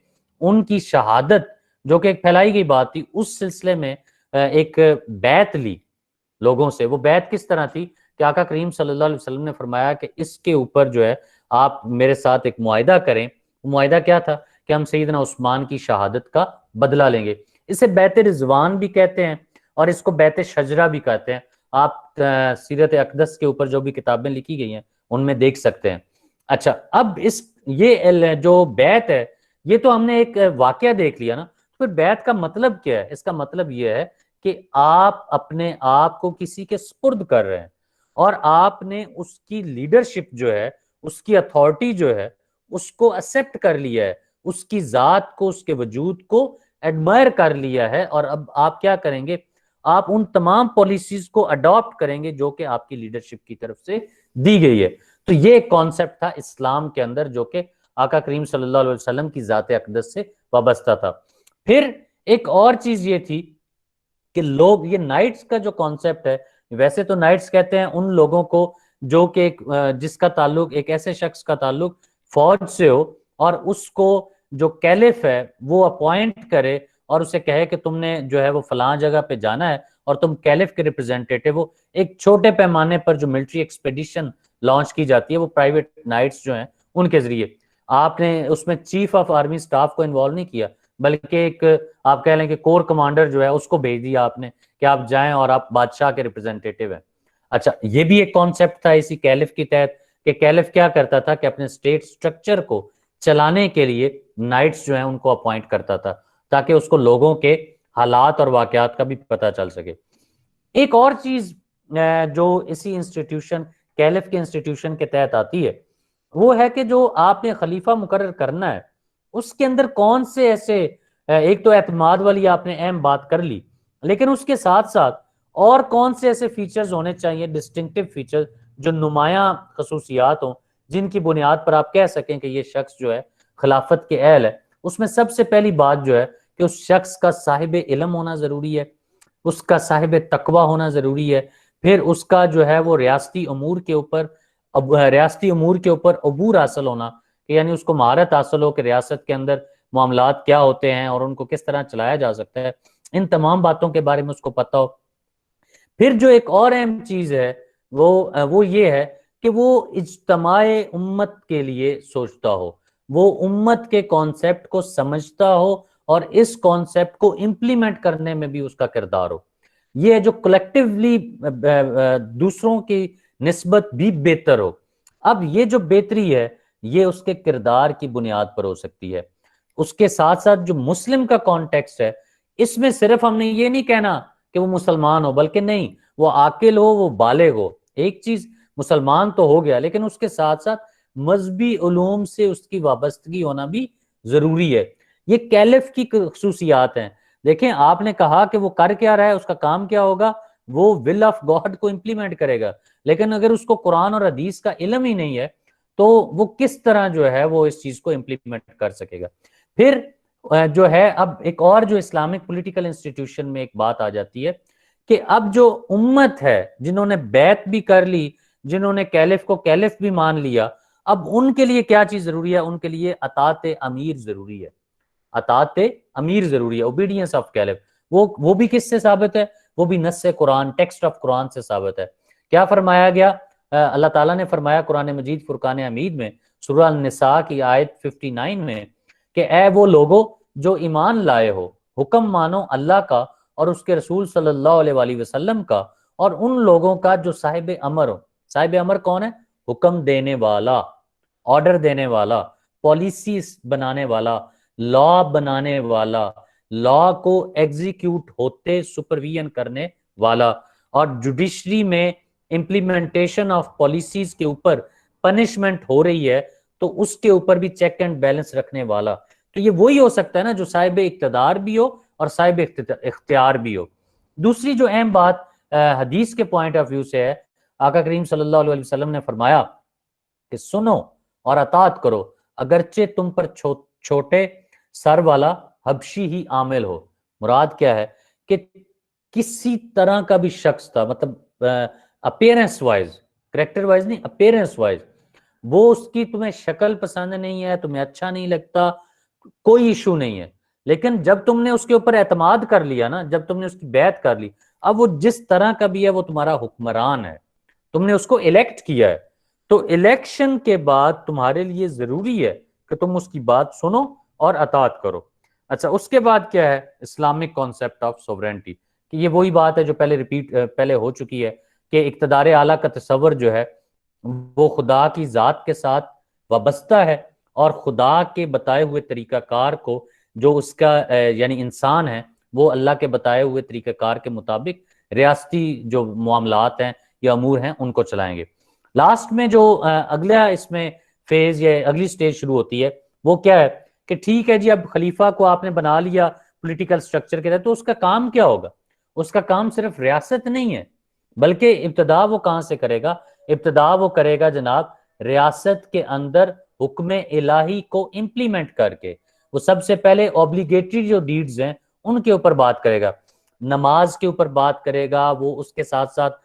ان کی شہادت جو کہ ایک پھیلائی گئی بات تھی اس سلسلے میں ایک بیعت لی لوگوں سے. وہ بیعت کس طرح تھی کہ آقا کریم صلی اللہ علیہ وسلم نے فرمایا کہ اس کے اوپر جو ہے آپ میرے ساتھ ایک معاہدہ کریں. معاہدہ کیا تھا کہ ہم سیدنا عثمان کی شہادت کا بدلہ لیں گے. اسے بیعت رضوان بھی کہتے ہیں اور اس کو بیعت شجرہ بھی کہتے ہیں. آپ سیرت اقدس کے اوپر جو بھی کتابیں لکھی گئی ہیں ان میں دیکھ سکتے ہیں. اچھا اب یہ جو بیعت ہے یہ تو ہم نے ایک واقعہ دیکھ لیا نا. پھر بیعت کا مطلب کیا ہے؟ اس کا مطلب یہ ہے کہ آپ اپنے آپ کو کسی کے سپرد کر رہے ہیں اور آپ نے اس کی لیڈرشپ جو ہے اس کی اتھارٹی جو ہے اس کو ایکسپٹ کر لیا ہے, اس کی ذات کو اس کے وجود کو ایڈمائر کر لیا ہے اور اب آپ کیا کریں گے؟ آپ ان تمام پالیسیز کو اڈاپٹ کریں گے جو کہ آپ کی لیڈرشپ کی طرف سے دی گئی ہے. تو یہ ایک کانسیپٹ تھا اسلام کے اندر جو کہ آقا کریم صلی اللہ علیہ وسلم کی ذات اقدس سے وابستہ تھا. پھر ایک اور چیز یہ تھی کہ لوگ یہ نائٹس کا جو کانسیپٹ ہے, ویسے تو نائٹس کہتے ہیں ان لوگوں کو جو کہ جس کا تعلق ایک ایسے شخص کا تعلق فوج سے ہو اور اس کو جو کیلف ہے وہ اپوائنٹ کرے اور اسے کہے کہ تم نے جو ہے وہ فلاں جگہ پہ جانا ہے اور تم کیلف کے ریپرزینٹیٹیو ہو. ایک چھوٹے پیمانے پر جو ملٹری ایکسپیڈیشن لانچ کی جاتی ہے وہ پرائیویٹ نائٹس جو ہیں ان کے ذریعے. آپ نے اس میں چیف آف آرمی سٹاف کو انوالو نہیں کیا بلکہ ایک آپ کہہ لیں کہ کور کمانڈر جو ہے اس کو بھیج دیا آپ نے کہ آپ جائیں اور آپ بادشاہ کے ریپرزینٹیٹیو ہیں. اچھا یہ بھی ایک کانسیپٹ تھا اسی کیلف کی تحت کہ کیلف کیا کرتا تھا کہ اپنے اسٹیٹ سٹرکچر کو چلانے کے لیے نائٹس جو ہیں ان کو اپوائنٹ کرتا تھا تاکہ اس کو لوگوں کے حالات اور واقعات کا بھی پتہ چل سکے. ایک اور چیز جو اسی انسٹیٹیوشن کیلف کے انسٹیٹیوشن کے تحت آتی ہے وہ ہے کہ جو آپ نے خلیفہ مقرر کرنا ہے اس کے اندر کون سے ایسے ایک تو اعتماد والی آپ نے اہم بات کر لی لیکن اس کے ساتھ ساتھ اور کون سے ایسے فیچرز ہونے چاہیے ڈسٹنکٹیو فیچرز جو نمایاں خصوصیات ہوں جن کی بنیاد پر آپ کہہ سکیں کہ یہ شخص جو ہے خلافت کے اہل ہے. اس میں سب سے پہلی بات جو ہے کہ اس شخص کا صاحب علم ہونا ضروری ہے, اس کا صاحب تقوی ہونا ضروری ہے, پھر اس کا جو ہے وہ ریاستی امور کے اوپر عبور حاصل ہونا کہ یعنی اس کو مہارت حاصل ہو کہ ریاست کے اندر معاملات کیا ہوتے ہیں اور ان کو کس طرح چلایا جا سکتا ہے, ان تمام باتوں کے بارے میں اس کو پتہ ہو. پھر جو ایک اور اہم چیز ہے وہ یہ ہے کہ وہ اجتماع امت کے لیے سوچتا ہو, وہ امت کے کانسیپٹ کو سمجھتا ہو اور اس کانسیپٹ کو امپلیمنٹ کرنے میں بھی اس کا کردار ہو. یہ جو کلیکٹیولی دوسروں کی نسبت بھی بہتر ہو. اب یہ جو بہتری ہے یہ اس کے کردار کی بنیاد پر ہو سکتی ہے. اس کے ساتھ ساتھ جو مسلم کا کانٹیکسٹ ہے اس میں صرف ہم نے یہ نہیں کہنا کہ وہ مسلمان ہو بلکہ نہیں وہ عاقل ہو, وہ بالغ ہو. ایک چیز مسلمان تو ہو گیا لیکن اس کے ساتھ ساتھ مذہبی علوم سے اس کی وابستگی ہونا بھی ضروری ہے. یہ کیلف کی خصوصیات ہیں. دیکھیں آپ نے کہا کہ وہ کر کیا رہا ہے, اس کا کام کیا ہوگا, وہ ول آف گاڈ کو امپلیمنٹ کرے گا, لیکن اگر اس کو قرآن اور حدیث کا علم ہی نہیں ہے تو وہ کس طرح جو ہے وہ اس چیز کو امپلیمنٹ کر سکے گا. پھر جو ہے اب ایک اور جو اسلامک پولیٹیکل انسٹیٹیوشن میں ایک بات آ جاتی ہے کہ اب جو امت ہے جنہوں نے بیعت بھی کر لی, جنہوں نے کیلف کو کیلف بھی مان لیا, اب ان کے لیے کیا چیز ضروری ہے؟ ان کے لیے اطاعت امیر ضروری ہے. اطاعت امیر ضروری ہے, اوبیڈینس آف کیلف. وہ بھی کس سے ثابت ہے؟ وہ بھی نص قرآن, ٹیکسٹ آف قرآن سے ثابت ہے. کیا فرمایا گیا؟ اللہ تعالیٰ نے فرمایا قرآن مجید فرقان حمید میں سورہ النساء کی آیت 59 میں کہ اے وہ لوگو جو ایمان لائے ہو, حکم مانو اللہ کا اور اس کے رسول صلی اللہ علیہ وآلہ وسلم کا اور ان لوگوں کا جو صاحب امر ہو. صاحب امر کون ہے؟ حکم دینے والا, آرڈر دینے والا, پالیسیز بنانے والا, لا بنانے والا, لا کو ایگزیکیوٹ ہوتے سپرویژن کرنے والا, اور جوڈیشری میں امپلیمنٹیشن آف پالیسیز کے اوپر پنشمنٹ ہو رہی ہے تو اس کے اوپر بھی چیک اینڈ بیلنس رکھنے والا. تو یہ وہی ہو سکتا ہے نا جو صاحب اقتدار بھی ہو اور صاحب اختیار بھی ہو. دوسری جو اہم بات حدیث کے پوائنٹ آف ویو سے ہے، آقا کریم صلی اللہ علیہ وسلم نے فرمایا کہ سنو اور اطاعت کرو اگرچہ تم پر چھوٹے سر والا حبشی ہی عامل ہو. مراد کیا ہے کہ کسی طرح کا بھی شخص تھا، مطلب اپیرنس وائز، کریکٹر وائز نہیں، اپیرنس وائز، وہ اس کی تمہیں شکل پسند نہیں ہے، تمہیں اچھا نہیں لگتا، کوئی ایشو نہیں ہے، لیکن جب تم نے اس کے اوپر اعتماد کر لیا نا، جب تم نے اس کی بیعت کر لی، اب وہ جس طرح کا بھی ہے وہ تمہارا حکمران ہے، تم نے اس کو الیکٹ کیا ہے، تو الیکشن کے بعد تمہارے لیے ضروری ہے کہ تم اس کی بات سنو اور اطاعت کرو. اچھا، اس کے بعد کیا ہے اسلامک کانسیپٹ آف سوورینٹی، کہ یہ وہی بات ہے جو پہلے ہو چکی ہے کہ اقتدار اعلیٰ کا تصور جو ہے وہ خدا کی ذات کے ساتھ وابستہ ہے، اور خدا کے بتائے ہوئے طریقہ کار کو جو اس کا یعنی انسان ہے وہ اللہ کے بتائے ہوئے طریقہ کار کے مطابق ریاستی جو معاملات ہیں یا امور ہیں ان کو چلائیں گے. لاسٹ میں جو اگلا اس میں فیز یا اگلی سٹیج شروع ہوتی ہے وہ کیا ہے کہ ٹھیک ہے جی، اب خلیفہ کو آپ نے بنا لیا پولیٹیکل سٹرکچر کے تحت، تو اس کا کام کیا ہوگا؟ اس کا کام صرف ریاست نہیں ہے، بلکہ ابتدا وہ کہاں سے کرے گا؟ ابتدا وہ کرے گا جناب ریاست کے اندر حکم الہی کو امپلیمنٹ کر کے. وہ سب سے پہلے اوبلیگیٹری جو ڈیڈز ہیں ان کے اوپر بات کرے گا، نماز کے اوپر بات کرے گا، وہ اس کے ساتھ ساتھ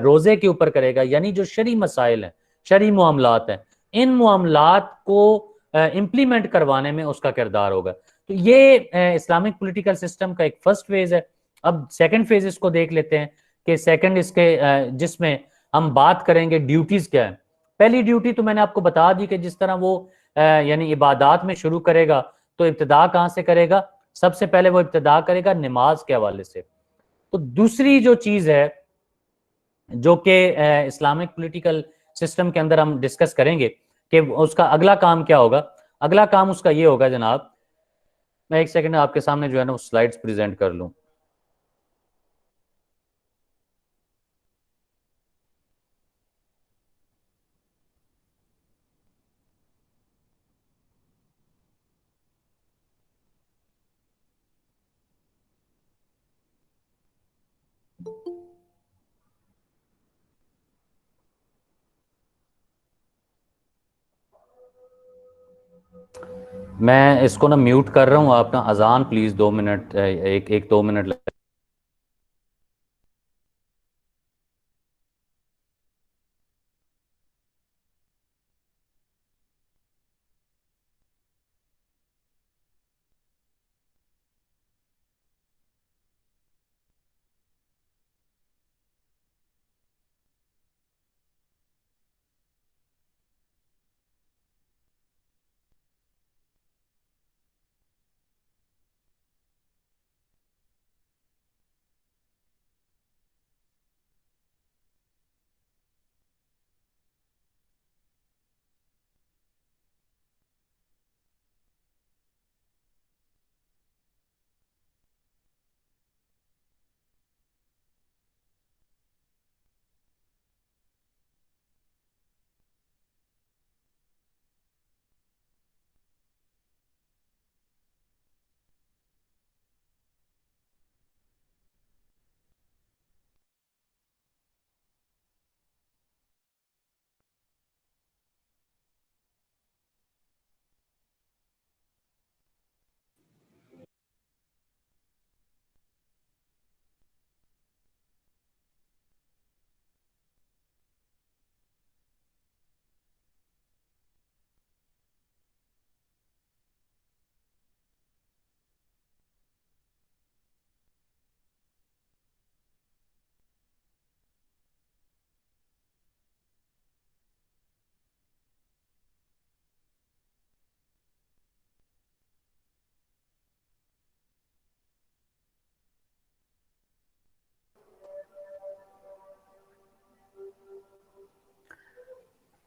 روزے کے اوپر کرے گا، یعنی جو شرعی مسائل ہیں، شرعی معاملات ہیں، ان معاملات کو امپلیمنٹ کروانے میں اس کا کردار ہوگا. تو یہ اسلامک پولیٹیکل سسٹم کا ایک فرسٹ فیز ہے. اب سیکنڈ فیز اس کو دیکھ لیتے ہیں کہ سیکنڈ اس کے جس میں ہم بات کریں گے ڈیوٹیز کیا ہیں. پہلی ڈیوٹی تو میں نے آپ کو بتا دی کہ جس طرح وہ یعنی عبادات میں شروع کرے گا تو ابتدا کہاں سے کرے گا؟ سب سے پہلے وہ ابتدا کرے گا نماز کے حوالے سے. تو دوسری جو چیز ہے جو کہ اسلامک پولیٹیکل سسٹم کے اندر ہم ڈسکس کریں گے کہ اس کا اگلا کام کیا ہوگا. اگلا کام اس کا یہ ہوگا جناب، میں ایک سیکنڈ آپ کے سامنے جو ہے نا وہ سلائیڈز پریزنٹ کر لوں. میں اس کو نا میوٹ کر رہا ہوں، آپ نا اذان پلیز 2 منٹ ایک 2 منٹ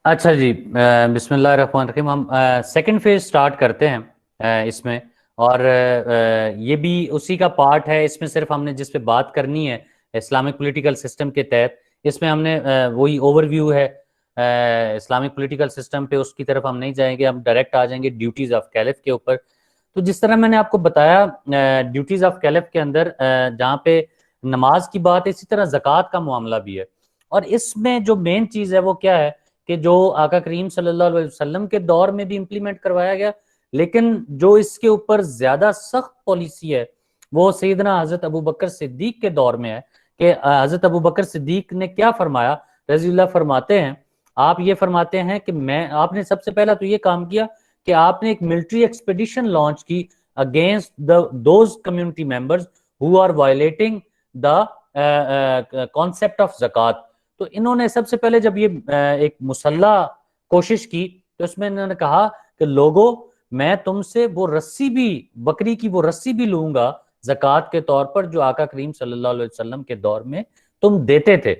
اچھا جی، بسم اللہ الرحمن الرحیم. ہم سیکنڈ فیز سٹارٹ کرتے ہیں اس میں، اور یہ بھی اسی کا پارٹ ہے. اس میں صرف ہم نے جس پہ بات کرنی ہے اسلامک پولیٹیکل سسٹم کے تحت، اس میں ہم نے وہی اوور ویو ہے اسلامک پولیٹیکل سسٹم پہ، اس کی طرف ہم نہیں جائیں گے، ہم ڈائریکٹ آ جائیں گے ڈیوٹیز آف کیلف کے اوپر. تو جس طرح میں نے آپ کو بتایا ڈیوٹیز آف کیلف کے اندر جہاں پہ نماز کی بات ہے، اسی طرح زکوٰۃ کا معاملہ بھی ہے، اور اس میں جو مین چیز ہے وہ کیا ہے کہ جو آقا کریم صلی اللہ علیہ وسلم کے دور میں بھی امپلیمنٹ کروایا گیا، لیکن جو اس کے اوپر زیادہ سخت پالیسی ہے وہ سیدنا حضرت ابوبکر صدیق کے دور میں ہے، کہ حضرت ابوبکر صدیق نے کیا فرمایا، رضی اللہ فرماتے ہیں، آپ یہ فرماتے ہیں کہ آپ نے سب سے پہلا تو یہ کام کیا کہ آپ نے ایک ملٹری ایکسپیڈیشن لانچ کی against those community members who are violating the concept of زکوٰۃ۔ تو انہوں نے سب سے پہلے جب یہ ایک مسلح کوشش کی تو اس میں انہوں نے کہا کہ لوگوں، میں تم سے وہ رسی بھی، بکری کی وہ رسی بھی لوں گا زکوٰۃ کے طور پر جو آقا کریم صلی اللہ علیہ وسلم کے دور میں تم دیتے تھے۔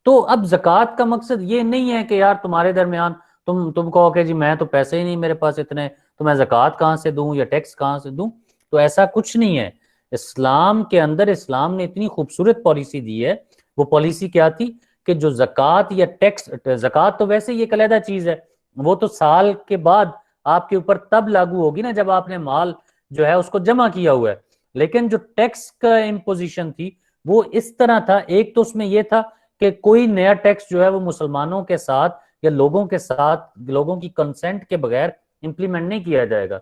تو اب زکوٰۃ کا مقصد یہ نہیں ہے کہ یار تمہارے درمیان تم کہو کہ جی میں تو پیسے ہی نہیں میرے پاس اتنے، تو میں زکوٰۃ کہاں سے دوں یا ٹیکس کہاں سے دوں، تو ایسا کچھ نہیں ہے۔ اسلام کے اندر اسلام نے اتنی خوبصورت پالیسی دی ہے، وہ پالیسی کیا تھی کہ جو زکوٰۃ یا ٹیکس، زکوٰۃ تو ویسے ہی ایک علیحدہ چیز ہے، وہ تو سال کے بعد آپ کے اوپر تب لاگو ہوگی نا جب آپ نے مال جو ہے اس کو جمع کیا ہوا ہے، لیکن جو ٹیکس کا امپوزیشن تھی وہ اس طرح تھا، ایک تو اس میں یہ تھا کہ کوئی نیا ٹیکس جو ہے وہ مسلمانوں کے ساتھ یا لوگوں کے ساتھ لوگوں کی کنسنٹ کے بغیر امپلیمنٹ نہیں کیا جائے گا۔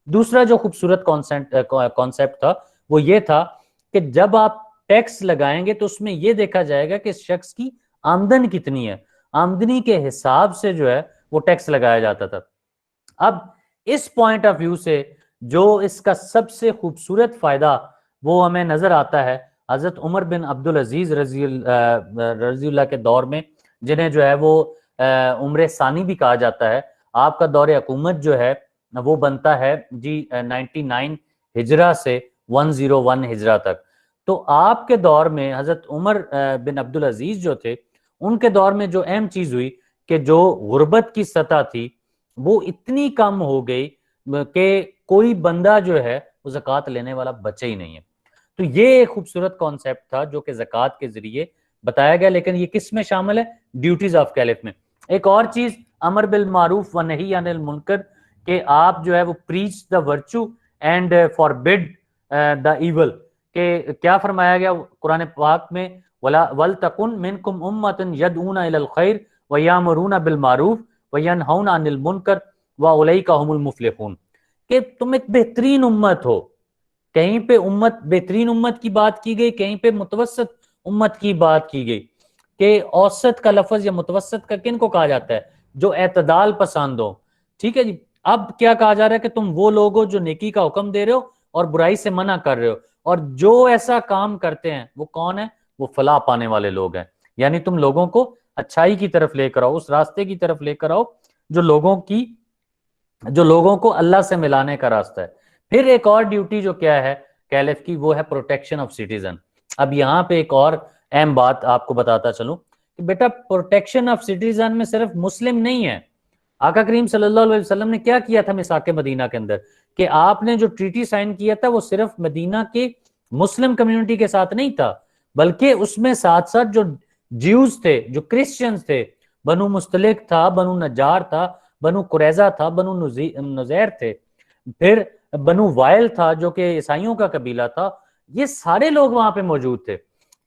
دوسرا جو خوبصورت کانسیپٹ تھا وہ یہ تھا کہ جب آپ ٹیکس لگائیں گے تو اس میں یہ دیکھا جائے گا کہ اس شخص کی آمدن کتنی ہے، آمدنی کے حساب سے جو ہے وہ ٹیکس لگایا جاتا تھا۔ اب اس پوائنٹ آف ویو سے جو اس کا سب سے خوبصورت فائدہ وہ ہمیں نظر آتا ہے حضرت عمر بن عبدالعزیز رضی اللہ کے دور میں، جنہیں جو ہے وہ عمر ثانی بھی کہا جاتا ہے۔ آپ کا دور حکومت جو ہے وہ بنتا ہے جی 99 ہجرہ سے 101 ہجرہ تک۔ تو آپ کے دور میں حضرت عمر بن عبدالعزیز جو تھے، ان کے دور میں جو اہم چیز ہوئی کہ جو غربت کی سطح تھی وہ اتنی کم ہو گئی کہ کوئی بندہ جو ہے وہ زکوٰۃ لینے والا بچے ہی نہیں ہے۔ تو یہ ایک خوبصورت کانسیپٹ تھا جو کہ زکوٰۃ کے ذریعے بتایا گیا، لیکن یہ کس میں شامل ہے؟ ڈیوٹیز آف کیلف میں۔ ایک اور چیز امر بالمعروف و نہی عن المنکر، کہ آپ جو ہے وہ preach the virtue and forbid the evil, کہ کیا فرمایا گیا قرآن پاک میں، وَلْتَكُنْ مِنْكُمْ أُمَّةٌ يَدْعُونَ إِلَى الْخَيْرِ وَيَأْمُرُونَ بِالْمَعْرُوفِ وَيَنْهَوْنَ عَنِ الْمُنْكَرِ وَأُولَئِكَ هُمُ الْمُفْلِحُونَ، کہ تم ایک بہترین امت ہو۔ کہیں پہ امت بہترین امت کی بات کی گئی، کہیں پہ متوسط امت کی بات کی گئی، کہ اوسط کا لفظ یا متوسط کا کن کو کہا جاتا ہے؟ جو اعتدال پسند ہو، ٹھیک ہے جی۔ اب کیا کہا جا رہا ہے کہ تم وہ لوگ ہو جو نیکی کا حکم دے رہے ہو اور برائی سے منع کر رہے ہو، اور جو ایسا کام کرتے ہیں وہ کون ہے؟ وہ فلاح پانے والے لوگ ہیں۔ یعنی تم لوگوں کو اچھائی کی طرف لے کر آؤ، اس راستے کی طرف لے کر آؤ جو لوگوں کو اللہ سے ملانے کا راستہ ہے۔ پھر ایک اور ڈیوٹی جو کیا ہے کیلف کی، وہ ہے پروٹیکشن آف سٹیزن۔ اب یہاں پہ ایک اور اہم بات آپ کو بتاتا چلوں کہ بیٹا پروٹیکشن آف سٹیزن میں صرف مسلم نہیں ہے۔ آقا کریم صلی اللہ علیہ وسلم نے کیا کیا تھا میثاق مدینہ کے اندر، کہ آپ نے جو ٹریٹی سائن کیا تھا وہ صرف مدینہ کے مسلم کمیونٹی کے ساتھ نہیں تھا، بلکہ اس میں ساتھ ساتھ جو جیوز تھے، جو کرسچنز تھے، بنو مستلق تھا، بنو نجار تھا، بنو قریظہ تھا، بنو نزیر تھے، پھر بنو وائل تھا جو کہ عیسائیوں کا قبیلہ تھا، یہ سارے لوگ وہاں پہ موجود تھے۔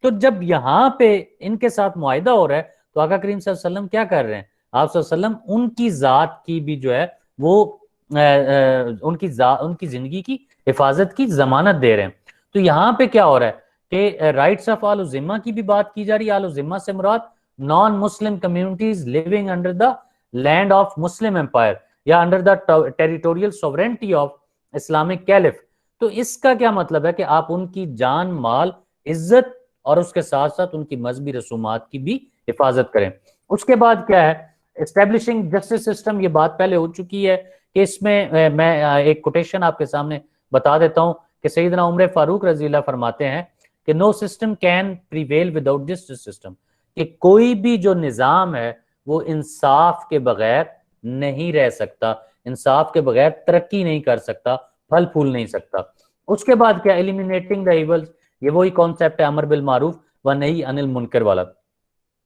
تو جب یہاں پہ ان کے ساتھ معاہدہ ہو رہا ہے تو آقا کریم صلی اللہ علیہ وسلم کیا کر رہے ہیں؟ آپ صلی اللہ علیہ وسلم ان کی ذات کی بھی جو ہے وہ ان کی زندگی کی حفاظت کی ضمانت دے رہے ہیں۔ تو یہاں پہ کیا ہو رہا ہے کہ رائٹس آف آل الذمہ کی بھی بات کی جا رہی ہے۔ آل الذمہ سے مراد non Muslim communities living under the land of Muslim empire یا under the territorial sovereignty of Islamic caliph. تو اس کا کیا مطلب ہے کہ آپ ان کی جان، مال، عزت اور اس کے ساتھ ساتھ ان کی مذہبی رسومات کی بھی حفاظت کریں۔ اس کے بعد کیا ہے؟ اسٹیبلشنگ جسٹس سسٹم، یہ بات پہلے ہو چکی ہے کہ اس میں میں ایک کوٹیشن آپ کے سامنے بتا دیتا ہوں کہ سیدنا عمر فاروق رضی اللہ فرماتے ہیں کہ no system can prevail without justice system, کہ کوئی بھی جو نظام ہے وہ انصاف کے بغیر نہیں رہ سکتا، انصاف کے بغیر ترقی نہیں کر سکتا، پھل پھول نہیں سکتا۔ اس کے بعد کیا؟ ایلیمینیٹنگ دا ایولز، یہ وہی کانسیپٹ ہے امر بالمعروف و نہی عن المنکر والا۔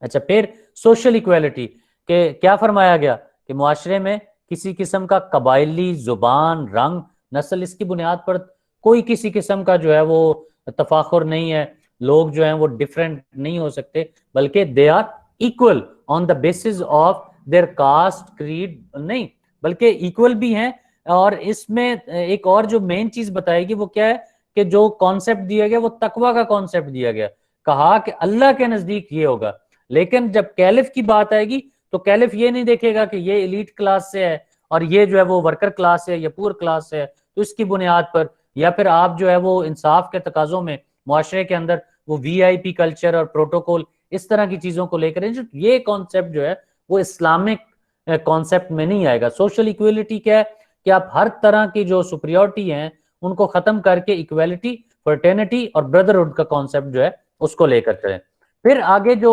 اچھا، پھر سوشل ایکویلٹی، کہ کیا فرمایا گیا کہ معاشرے میں کسی قسم کا قبائلی، زبان، رنگ نسل، اس کی بنیاد پر کوئی کسی قسم کا جو ہے وہ تفاخر نہیں ہے. لوگ جو ہیں وہ ڈفرینٹ نہیں ہو سکتے، بلکہ they are equal on the basis of their caste creed, نہیں بلکہ ایکول بھی ہیں. اور اس میں ایک اور جو مین چیز بتائے گی وہ کیا ہے کہ جو کانسیپٹ دیا گیا وہ تقوی کا کانسیپٹ دیا گیا. کہا کہ اللہ کے نزدیک یہ ہوگا، لیکن جب کیلف کی بات آئے گی تو کیلف یہ نہیں دیکھے گا کہ یہ ایلیٹ کلاس سے ہے اور یہ جو ہے وہ ورکر کلاس ہے یا پور کلاس ہے، تو اس کی بنیاد پر یا پھر آپ جو ہے وہ انصاف کے تقاضوں میں معاشرے کے اندر وہ وی آئی پی کلچر اور پروٹوکول اس طرح کی چیزوں کو لے کر جو یہ کانسیپٹ جو ہے وہ اسلامک کانسیپٹ میں نہیں آئے گا. سوشل ایکویلٹی کیا ہے کہ آپ ہر طرح کی جو سپریورٹی ہیں ان کو ختم کر کے ایکویلٹی، فرٹرنٹی اور بردرہڈ کا کانسیپٹ جو ہے اس کو لے کر چلیں. پھر آگے جو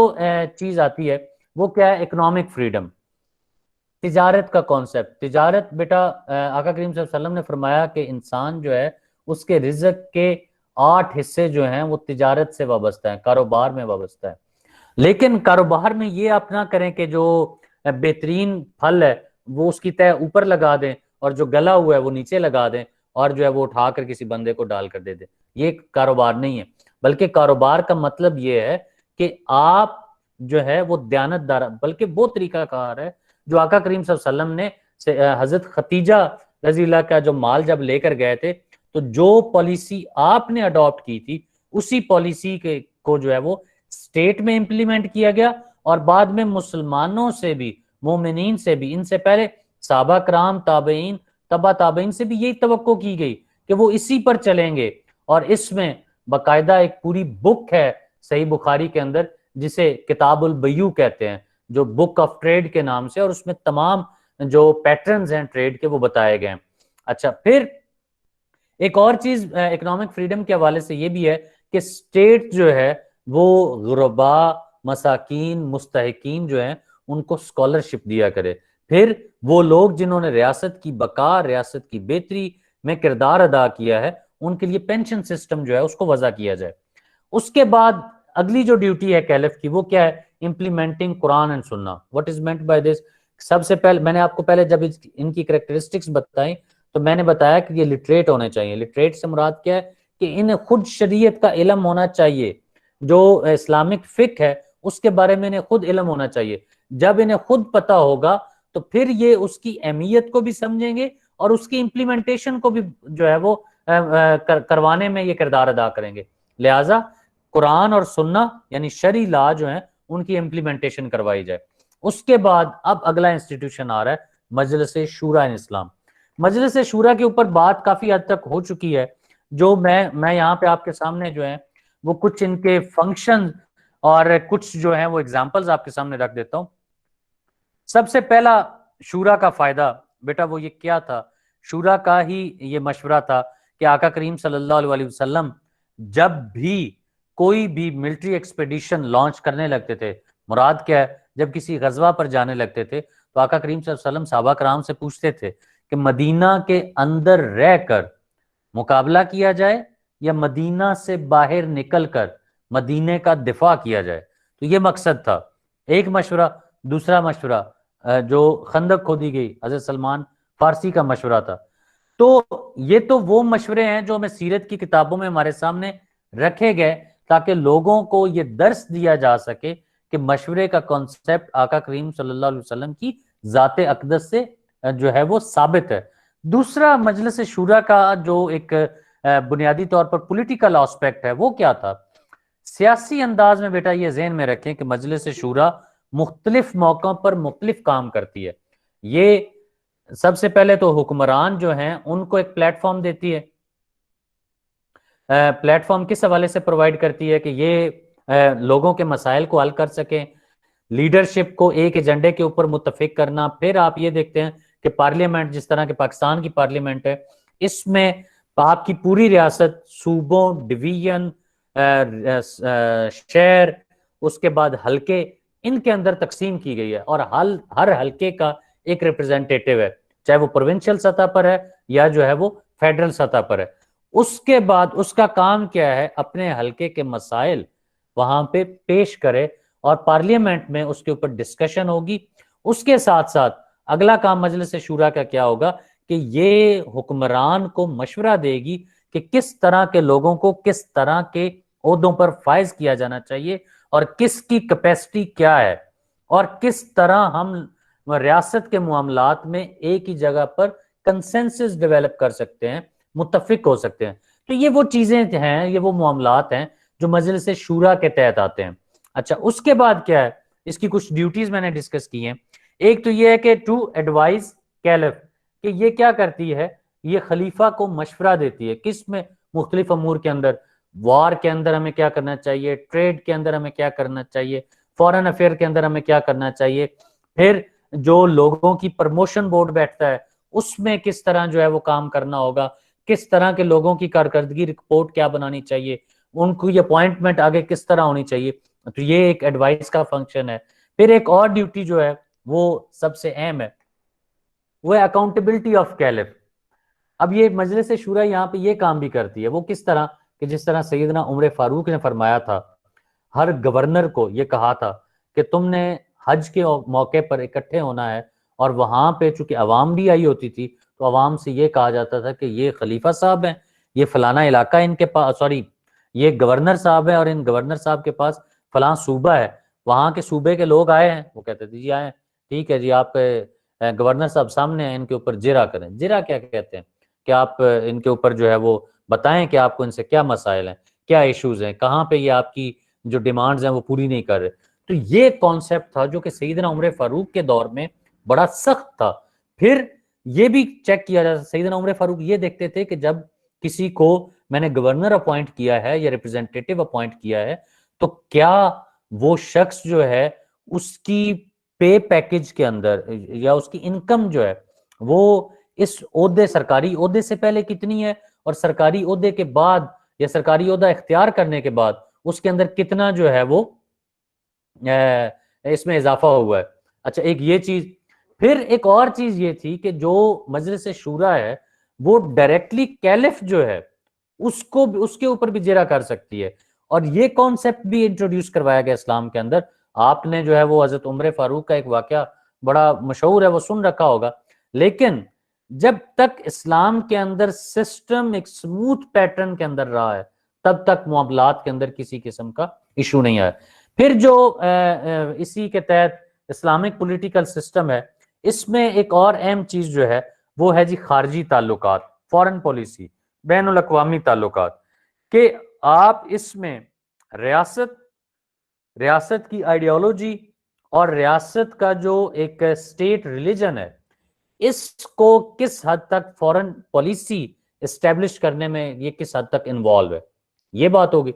چیز آتی ہے وہ کیا ہے؟ اکنامک فریڈم، تجارت کا کانسیپٹ. تجارت بیٹا آقا کریم صلی اللہ علیہ وسلم نے فرمایا کہ انسان جو ہے اس کے رزق کے 8 حصے جو ہیں وہ تجارت سے وابستہ ہیں، کاروبار میں وابستہ ہے. لیکن کاروبار میں یہ آپ نہ کریں کہ جو بہترین پھل ہے وہ اس کی تہ اوپر لگا دیں اور جو گلا ہوا ہے وہ نیچے لگا دیں اور جو ہے وہ اٹھا کر کسی بندے کو ڈال کر دے دیں. یہ کاروبار نہیں ہے، بلکہ کاروبار کا مطلب یہ ہے کہ آپ جو ہے وہ دیانتدار، بلکہ وہ طریقہ کار ہے جو آقا کریم صلی اللہ علیہ وسلم نے حضرت خدیجہ رضی اللہ کا جو مال جب لے کر گئے تھے تو جو پالیسی آپ نے اڈاپٹ کی تھی اسی پالیسی کو جو ہے وہ اسٹیٹ میں امپلیمنٹ کیا گیا، اور بعد میں مسلمانوں سے بھی، مومنین سے بھی، ان سے پہلے صحابہ کرام، تابعین، تبع تابعین سے بھی یہی توقع کی گئی کہ وہ اسی پر چلیں گے. اور اس میں باقاعدہ ایک پوری بک ہے صحیح بخاری کے اندر جسے کتاب البیوع کہتے ہیں، جو بک آف ٹریڈ کے نام سے، اور اس میں تمام جو پیٹرنز ہیں ٹریڈ کے وہ بتائے گئے ہیں. اچھا، پھر ایک اور چیز اکنامک فریڈم کے حوالے سے یہ بھی ہے کہ اسٹیٹ جو ہے وہ غرباء، مساکین، مستحقین جو ہیں ان کو اسکالرشپ دیا کرے. پھر وہ لوگ جنہوں نے ریاست کی بقا، ریاست کی بہتری میں کردار ادا کیا ہے ان کے لیے پینشن سسٹم جو ہے اس کو وضع کیا جائے. اس کے بعد اگلی جو ڈیوٹی ہے کیلف کی وہ کیا ہے؟ Implementing Quran and Sunnah. What is meant by this? سب سے پہلے میں نے آپ کو پہلے جب ان کی کریکٹرسٹکس بتائیں تو میں نے بتایا کہ یہ لٹریٹ ہونے چاہیے. لٹریٹ سے مراد کیا ہے کہ انہیں خود شریعت کا علم ہونا چاہیے، جو اسلامک فقہ ہے اس کے بارے میں انہیں خود علم ہونا چاہیے. جب انہیں خود پتا ہوگا تو پھر یہ اس کی اہمیت کو بھی سمجھیں گے اور اس کی امپلیمنٹیشن کو بھی جو ہے وہ کروانے میں یہ کردار ادا کریں گے. لہٰذا قرآن اور سنہ یعنی شرعی لا جو ہیں ان کی امپلیمنٹیشن کروائی جائے. اس کے بعد اب اگلا انسٹیٹیوشن آ رہا ہے مجلس شورا اسلام. مجلس شورا کے اوپر بات کافی حد تک ہو چکی ہے، جو میں یہاں پہ آپ کے سامنے جو ہے وہ کچھ ان کے فنکشن اور کچھ جو ہیں وہ ایگزامپلز آپ کے سامنے رکھ دیتا ہوں. سب سے پہلا شورا کا فائدہ بیٹا وہ یہ کیا تھا؟ شورا کا ہی یہ مشورہ تھا کہ آقا کریم صلی اللہ علیہ وسلم جب بھی کوئی بھی ملٹری ایکسپیڈیشن لانچ کرنے لگتے تھے، مراد کیا ہے؟ جب کسی غزوہ پر جانے لگتے تھے تو آقا کریم صلی اللہ علیہ وسلم صحابہ کرام سے پوچھتے تھے کہ مدینہ کے اندر رہ کر مقابلہ کیا جائے یا مدینہ سے باہر نکل کر مدینے کا دفاع کیا جائے. تو یہ مقصد تھا، ایک مشورہ. دوسرا مشورہ جو خندق کھودی گئی، حضرت سلمان فارسی کا مشورہ تھا. تو یہ تو وہ مشورے ہیں جو ہمیں سیرت کی کتابوں میں ہمارے سامنے رکھے گئے تاکہ لوگوں کو یہ درس دیا جا سکے کہ مشورے کا کانسیپٹ آقا کریم صلی اللہ علیہ وسلم کی ذات اقدس سے جو ہے وہ ثابت ہے. دوسرا مجلس شورا کا جو ایک بنیادی طور پر پولیٹیکل آسپیکٹ ہے وہ کیا تھا؟ سیاسی انداز میں بیٹا یہ ذہن میں رکھیں کہ مجلس شورا مختلف موقعوں پر مختلف کام کرتی ہے. یہ سب سے پہلے تو حکمران جو ہیں ان کو ایک پلیٹ فارم دیتی ہے. پلیٹ فارم کس حوالے سے پرووائڈ کرتی ہے کہ یہ لوگوں کے مسائل کو حل کر سکیں، لیڈرشپ کو ایک ایجنڈے کے اوپر متفق کرنا. پھر آپ یہ دیکھتے ہیں کہ پارلیمنٹ جس طرح کہ پاکستان کی پارلیمنٹ ہے، اس میں آپ کی پوری ریاست صوبوں، ڈویژن، شہر، اس کے بعد حلقے، ان کے اندر تقسیم کی گئی ہے اور ہر حلقے کا ایک ریپرزینٹیٹیو ہے، چاہے وہ پروونشل سطح پر ہے یا جو ہے وہ فیڈرل سطح پر ہے. اس کے بعد اس کا کام کیا ہے؟ اپنے حلقے کے مسائل وہاں پہ پیش کرے اور پارلیمنٹ میں اس کے اوپر ڈسکشن ہوگی. اس کے ساتھ ساتھ اگلا کام مجلس شورا کا کیا ہوگا کہ یہ حکمران کو مشورہ دے گی کہ کس طرح کے لوگوں کو کس طرح کے عہدوں پر فائز کیا جانا چاہیے اور کس کی کیپیسٹی کیا ہے اور کس طرح ہم ریاست کے معاملات میں ایک ہی جگہ پر کنسنسس ڈیولپ کر سکتے ہیں، متفق ہو سکتے ہیں۔ تو یہ وہ چیزیں ہیں، یہ وہ معاملات ہیں جو مجلس شورا کے تحت آتے ہیں۔ اچھا، اس کے بعد کیا ہے؟ اس کی کچھ ڈیوٹیز میں نے ڈسکس کی ہیں۔ ایک تو یہ ہے کہ ٹو ایڈوائز کیلف، کہ یہ کیا کرتی ہے؟ یہ خلیفہ کو مشورہ دیتی ہے، کس میں؟ مختلف امور کے اندر، وار کے اندر ہمیں کیا کرنا چاہیے، ٹریڈ کے اندر ہمیں کیا کرنا چاہیے، فورن افیئر کے اندر ہمیں کیا کرنا چاہیے، پھر جو لوگوں کی پرموشن بورڈ بیٹھتا ہے اس میں کس طرح جو ہے وہ کام کرنا ہوگا، کس طرح کے لوگوں کی کارکردگی رپورٹ کیا بنانی چاہیے، ان کو یہ اپوائنٹمنٹ آگے کس طرح ہونی چاہیے۔ تو یہ ایک ایڈوائس کا فنکشن ہے۔ پھر ایک اور ڈیوٹی جو ہے وہ سب سے اہم ہے، وہ ہے اکاؤنٹیبلٹی آف کیلف۔ اب یہ مجلس شورا یہاں پہ یہ کام بھی کرتی ہے، وہ کس طرح کہ جس طرح سیدنا عمر فاروق نے فرمایا تھا، ہر گورنر کو یہ کہا تھا کہ تم نے حج کے موقع پر اکٹھے ہونا ہے، اور وہاں پہ چونکہ عوام بھی آئی ہوتی تھی تو عوام سے یہ کہا جاتا تھا کہ یہ خلیفہ صاحب ہیں، یہ فلانا علاقہ ان کے پاس، سوری یہ گورنر صاحب ہیں اور ان گورنر صاحب کے پاس فلاں صوبہ ہے، وہاں کے صوبے کے لوگ آئے ہیں، وہ کہتے تھے جی آئے ہیں، ٹھیک ہے جی، آپ گورنر صاحب سامنے ہیں، ان کے اوپر جرا کریں۔ جرا کیا کہتے ہیں؟ کہ آپ ان کے اوپر جو ہے وہ بتائیں کہ آپ کو ان سے کیا مسائل ہیں، کیا ایشوز ہیں، کہاں پہ یہ آپ کی جو ڈیمانڈز ہیں وہ پوری نہیں کر رہے۔ تو یہ کانسیپٹ تھا جو کہ سیدنا عمر فاروق کے دور میں بڑا سخت تھا۔ پھر یہ بھی چیک کیا جاتا، سیدنا عمر فاروق یہ دیکھتے تھے کہ جب کسی کو میں نے گورنر اپوائنٹ کیا ہے یا ریپرزینٹیٹیو اپوائنٹ کیا ہے تو کیا وہ شخص جو ہے اس کی پے پیکج کے اندر یا اس کی انکم جو ہے وہ اس عہدے، سرکاری عہدے سے پہلے کتنی ہے اور سرکاری عہدے کے بعد یا سرکاری عہدہ اختیار کرنے کے بعد اس کے اندر کتنا جو ہے وہ اس میں اضافہ ہوا ہے۔ اچھا، ایک یہ چیز۔ پھر ایک اور چیز یہ تھی کہ جو مجلس شورا ہے وہ ڈائریکٹلی کیلف جو ہے اس کے اوپر بھی جرا کر سکتی ہے، اور یہ کانسیپٹ بھی انٹروڈیوس کروایا گیا اسلام کے اندر۔ آپ نے جو ہے وہ حضرت عمر فاروق کا ایک واقعہ بڑا مشہور ہے، وہ سن رکھا ہوگا، لیکن جب تک اسلام کے اندر سسٹم ایک سموتھ پیٹرن کے اندر رہا ہے تب تک معاملات کے اندر کسی قسم کا ایشو نہیں آیا۔ پھر جو اسی کے تحت اسلامک پولیٹیکل سسٹم ہے، اس میں ایک اور اہم چیز جو ہے وہ ہے جی خارجی تعلقات، فورن پالیسی، بین الاقوامی تعلقات، کہ آپ اس میں ریاست کی آئیڈیالوجی اور ریاست کا جو ایک اسٹیٹ ریلیجن ہے اس کو کس حد تک فورن پالیسی اسٹیبلش کرنے میں یہ کس حد تک انوالو ہے، یہ بات ہوگی۔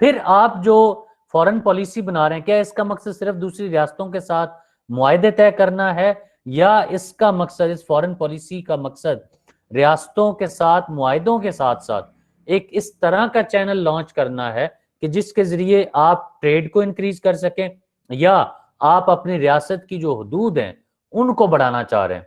پھر آپ جو فورن پالیسی بنا رہے ہیں، کیا اس کا مقصد صرف دوسری ریاستوں کے ساتھ معاہدے طے کرنا ہے، یا اس کا مقصد، اس فورن پالیسی کا مقصد ریاستوں کے ساتھ معاہدوں کے ساتھ ساتھ ایک اس طرح کا چینل لانچ کرنا ہے کہ جس کے ذریعے آپ ٹریڈ کو انکریز کر سکیں یا آپ اپنی ریاست کی جو حدود ہیں ان کو بڑھانا چاہ رہے ہیں؟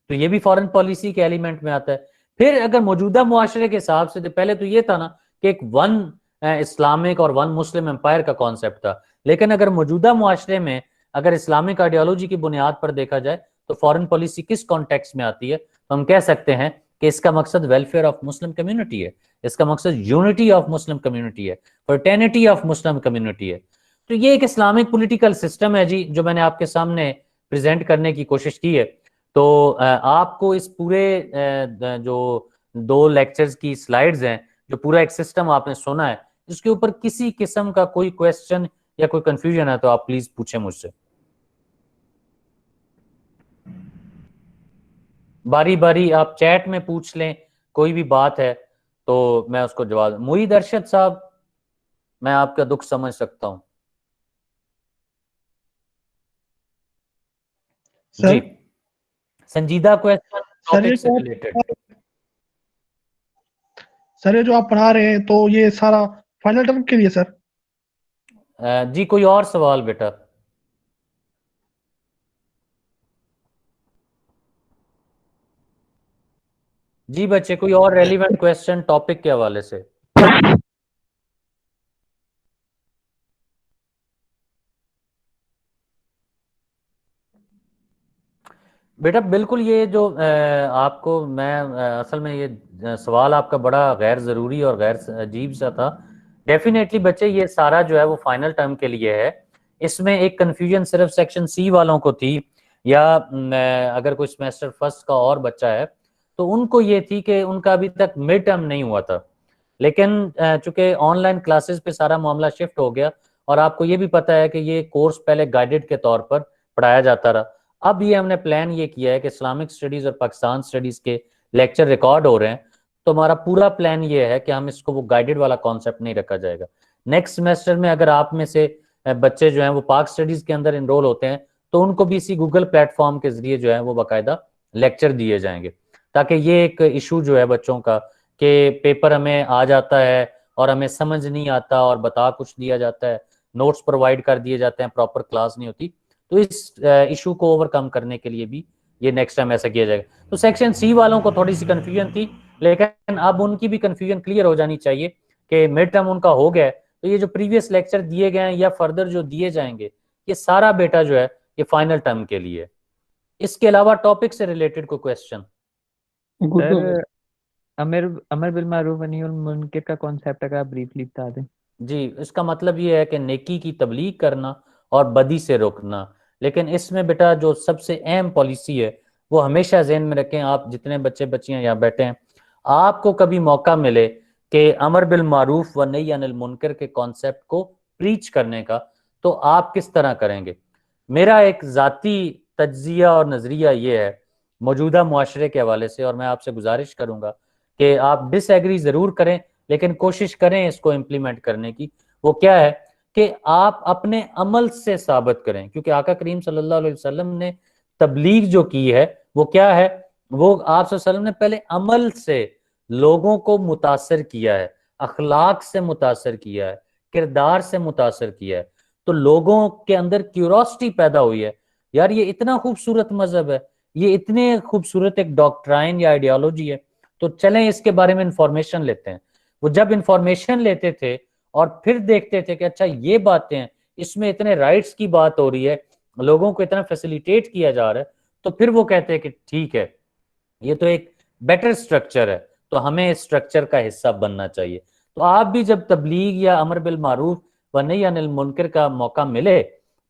تو یہ بھی فورن پالیسی کے ایلیمنٹ میں آتا ہے۔ پھر اگر موجودہ معاشرے کے حساب سے، پہلے تو یہ تھا نا کہ ایک ون اسلامک اور ون مسلم امپائر کا کانسیپٹ تھا، لیکن اگر موجودہ معاشرے میں اگر اسلامک آئیڈیالوجی کی بنیاد پر دیکھا جائے تو فورن پالیسی کس کانٹیکس میں آتی ہے؟ تو ہم کہہ سکتے ہیں کہ اس کا مقصد ویلفیئر آف مسلم کمیونٹی ہے، اس کا مقصد یونٹی آف مسلم کمیونٹی ہے، فرٹینٹی آف مسلم کمیونٹی ہے۔ تو یہ ایک اسلامک پولیٹیکل سسٹم ہے جی، جو میں نے آپ کے سامنے پریزنٹ کرنے کی کوشش کی ہے۔ تو آپ کو اس پورے جو 2 لیکچرز کی سلائیڈز ہیں، جو پورا ایک سسٹم آپ نے سنا ہے، اس کے اوپر کسی قسم کا کوئی کویسچن یا کوئی کنفیوژن ہے تو آپ پلیز پوچھیں مجھ سے، باری باری آپ چیٹ میں پوچھ لیں، کوئی بھی بات ہے تو میں اس کو جواب۔ معید ارشد صاحب، میں آپ کا دکھ سمجھ سکتا ہوں جی، سنجیدہ کویسچن ٹاپک سے ریلیٹڈ۔ سر یہ جو آپ پڑھا رہے ہیں تو یہ سارا فائنل ٹرم کے لیے سر؟ جی کوئی اور سوال بیٹا؟ جی بچے، کوئی اور ریلیونٹ کویسچن ٹاپک کے حوالے سے؟ بیٹا بالکل یہ جو آپ کو میں اصل میں یہ سوال آپ کا بڑا غیر ضروری اور غیر عجیب سا تھا. ڈیفینیٹلی بچے یہ سارا جو ہے وہ فائنل ٹرم کے لیے ہے. اس میں ایک کنفیوژن صرف سیکشن سی والوں کو تھی, یا اگر کوئی سیمیسٹر فرسٹ کا اور بچہ ہے تو ان کو یہ تھی کہ ان کا ابھی تک مڈ ٹرم نہیں ہوا تھا. لیکن چونکہ آن لائن کلاسز پہ سارا معاملہ شفٹ ہو گیا, اور آپ کو یہ بھی پتا ہے کہ یہ کورس پہلے گائیڈڈ کے طور پر پڑھایا جاتا رہا. اب یہ ہم نے پلان یہ کیا ہے کہ اسلامک اسٹڈیز اور پاکستان اسٹڈیز کے لیکچر ریکارڈ ہو رہے ہیں, تو ہمارا پورا پلان یہ ہے کہ ہم اس کو وہ گائیڈڈ والا کانسیپٹ نہیں رکھا جائے گا. نیکسٹ سیمیسٹر میں اگر آپ میں سے بچے جو ہیں وہ پاک اسٹڈیز کے اندر انرول ہوتے ہیں تو ان کو بھی اسی گوگل پلیٹ فارم کے ذریعے جو ہے وہ باقاعدہ لیکچر دیے جائیں گے, تاکہ یہ ایک ایشو جو ہے بچوں کا کہ پیپر ہمیں آ جاتا ہے اور ہمیں سمجھ نہیں آتا اور بتا کچھ دیا جاتا ہے, نوٹس پرووائڈ کر دیے جاتے ہیں, پراپر کلاس نہیں ہوتی. تو اس ایشو کو اوور کم کرنے کے لیے بھی یہ نیکسٹ ٹائم ایسا کیا جائے گا. تو سیکشن سی والوں کو تھوڑی سی کنفیوژن تھی, لیکن اب ان کی بھی کنفیوژن کلیئر ہو جانی چاہیے کہ مڈ ٹرم ان کا ہو گیا ہے, تو یہ جو پریویس لیکچر دیے گئے ہیں یا فردر جو دیے جائیں گے یہ سارا بیٹا جو ہے یہ فائنل ٹرم کے لیے. اس کے علاوہ ٹاپک سے ریلیٹڈ کوئی کویسچن؟ سر امر بالمعروف و نہی عن المنکر کا کانسیپٹ اگر آپ بریفلی بتا دیں. جی, اس کا مطلب یہ ہے کہ نیکی کی تبلیغ کرنا اور بدی سے روکنا. لیکن اس میں بیٹا جو سب سے اہم پالیسی ہے وہ ہمیشہ ذہن میں رکھیں, آپ جتنے بچے بچیاں یہاں بیٹھے ہیں, آپ کو کبھی موقع ملے کہ امر بالمعروف و نہی عن المنکر کے کانسیپٹ کو پریچ کرنے کا, تو آپ کس طرح کریں گے؟ میرا ایک ذاتی تجزیہ اور نظریہ یہ ہے موجودہ معاشرے کے حوالے سے, اور میں آپ سے گزارش کروں گا کہ آپ ڈس ایگری ضرور کریں لیکن کوشش کریں اس کو امپلیمنٹ کرنے کی. وہ کیا ہے کہ آپ اپنے عمل سے ثابت کریں, کیونکہ آقا کریم صلی اللہ علیہ وسلم نے تبلیغ جو کی ہے وہ کیا ہے, وہ آپ صلی اللہ علیہ وسلم نے پہلے عمل سے لوگوں کو متاثر کیا ہے, اخلاق سے متاثر کیا ہے, کردار سے متاثر کیا ہے. تو لوگوں کے اندر کیوروسٹی پیدا ہوئی ہے, یار یہ اتنا خوبصورت مذہب ہے, یہ اتنے خوبصورت ایک ڈاکٹرائن یا آئیڈیالوجی ہے, تو چلیں اس کے بارے میں انفارمیشن لیتے ہیں. وہ جب انفارمیشن لیتے تھے اور پھر دیکھتے تھے کہ اچھا یہ باتیں ہیں, اس میں اتنے رائٹس کی بات ہو رہی ہے, لوگوں کو اتنا فیسیلیٹیٹ کیا جا رہا ہے, تو پھر وہ کہتے ہیں کہ ٹھیک ہے یہ تو ایک بیٹر سٹرکچر ہے, تو ہمیں اس سٹرکچر کا حصہ بننا چاہیے. تو آپ بھی جب تبلیغ یا امر بالمعروف و نہی عن المنکر کا موقع ملے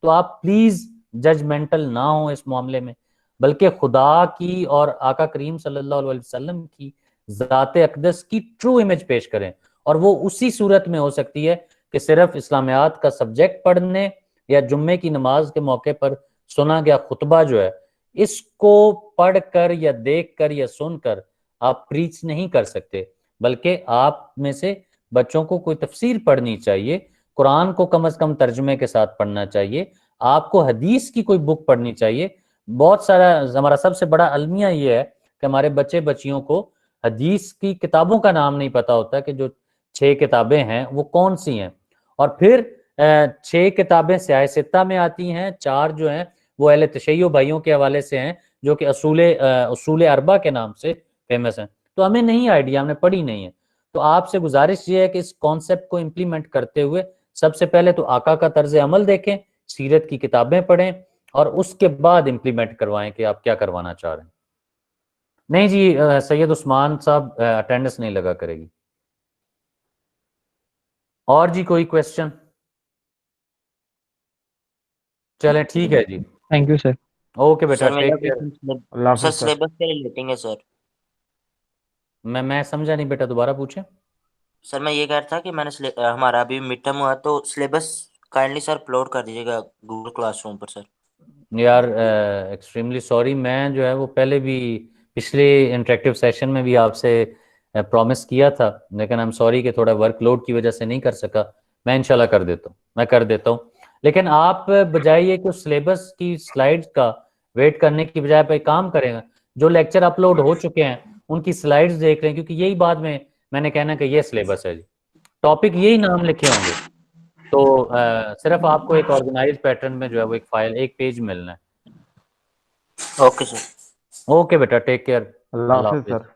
تو آپ پلیز ججمنٹل نہ ہوں اس معاملے میں, بلکہ خدا کی اور آقا کریم صلی اللہ علیہ وسلم کی ذات اقدس کی ٹرو امیج پیش کریں. اور وہ اسی صورت میں ہو سکتی ہے کہ صرف اسلامیات کا سبجیکٹ پڑھنے یا جمعے کی نماز کے موقع پر سنا گیا خطبہ جو ہے, اس کو پڑھ کر یا دیکھ کر یا سن کر آپ پریچ نہیں کر سکتے, بلکہ آپ میں سے بچوں کو کوئی تفسیر پڑھنی چاہیے, قرآن کو کم از کم ترجمے کے ساتھ پڑھنا چاہیے, آپ کو حدیث کی کوئی بک پڑھنی چاہیے. بہت سارا ہمارا سب سے بڑا المیہ یہ ہے کہ ہمارے بچے بچیوں کو حدیث کی کتابوں کا نام نہیں پتا ہوتا کہ جو 6 کتابیں ہیں وہ کون سی ہیں, اور پھر 6 کتابیں سیاہ ستہ میں آتی ہیں, 4 جو ہیں وہ اہل تشیع بھائیوں کے حوالے سے ہیں جو کہ اصول اربع کے نام سے فیمس ہیں. تو ہمیں نہیں آئیڈیا, ہم نے پڑھی نہیں ہے. تو آپ سے گزارش یہ ہے کہ اس کانسیپٹ کو امپلیمنٹ کرتے ہوئے سب سے پہلے تو آقا کا طرز عمل دیکھیں, سیرت کی کتابیں پڑھیں, اور اس کے بعد امپلیمنٹ کوائیں کہ آپ کیا کروانا چاہ رہے ہیں. نہیں جی, سید عثمان صاحب اٹینڈنس نہیں لگا کرے گی. اور جی کوئی کویسچن؟ چلیں ٹھیک ہے جی, تھینک یو سر. اوکے بیٹا, سر میرا ٹیک کیئر. اللہ سر حافظ سر. سلیبس کے ریلیٹنگ ہے سر. میں سمجھا نہیں بیٹا, دوبارہ پوچھیں. سر میں یہ کہہ رہا تھا کہ میں نے ہمارا ابھی مڈ ٹرم ہوا تو سلیبس کائنڈلی سر اپلوڈ کر دیجیے گا گوگل کلاس روم پر سر. یار ایکسٹریملی سوری, میں جو ہے وہ پہلے بھی پچھلے انٹریکٹیو سیشن میں بھی آپ سے پرومس کیا تھا, لیکن آئی ایم سوری کہ تھوڑا ورک لوڈ کی وجہ سے نہیں کر سکا. میں انشاءاللہ کر دیتا ہوں. لیکن آپ بجائے یہ کہ سلیبس کی سلائیڈز کا ویٹ کرنے کی بجائے پہ کام کریں گا, جو لیکچر اپلوڈ ہو چکے ہیں ان کی سلائیڈز دیکھ لیں, کیونکہ یہی بعد میں نے کہنا کہ یہ سلیبس ہے جی, ٹاپک یہی نام لکھے ہوں گے, تو صرف آپ کو ایک آرگنائز پیٹرن میں جو ہے وہ ایک فائل, ایک پیج ملنا ہے. Okay sir. اوکے بیٹا, ٹیک کیئر. اللہ حافظ سر.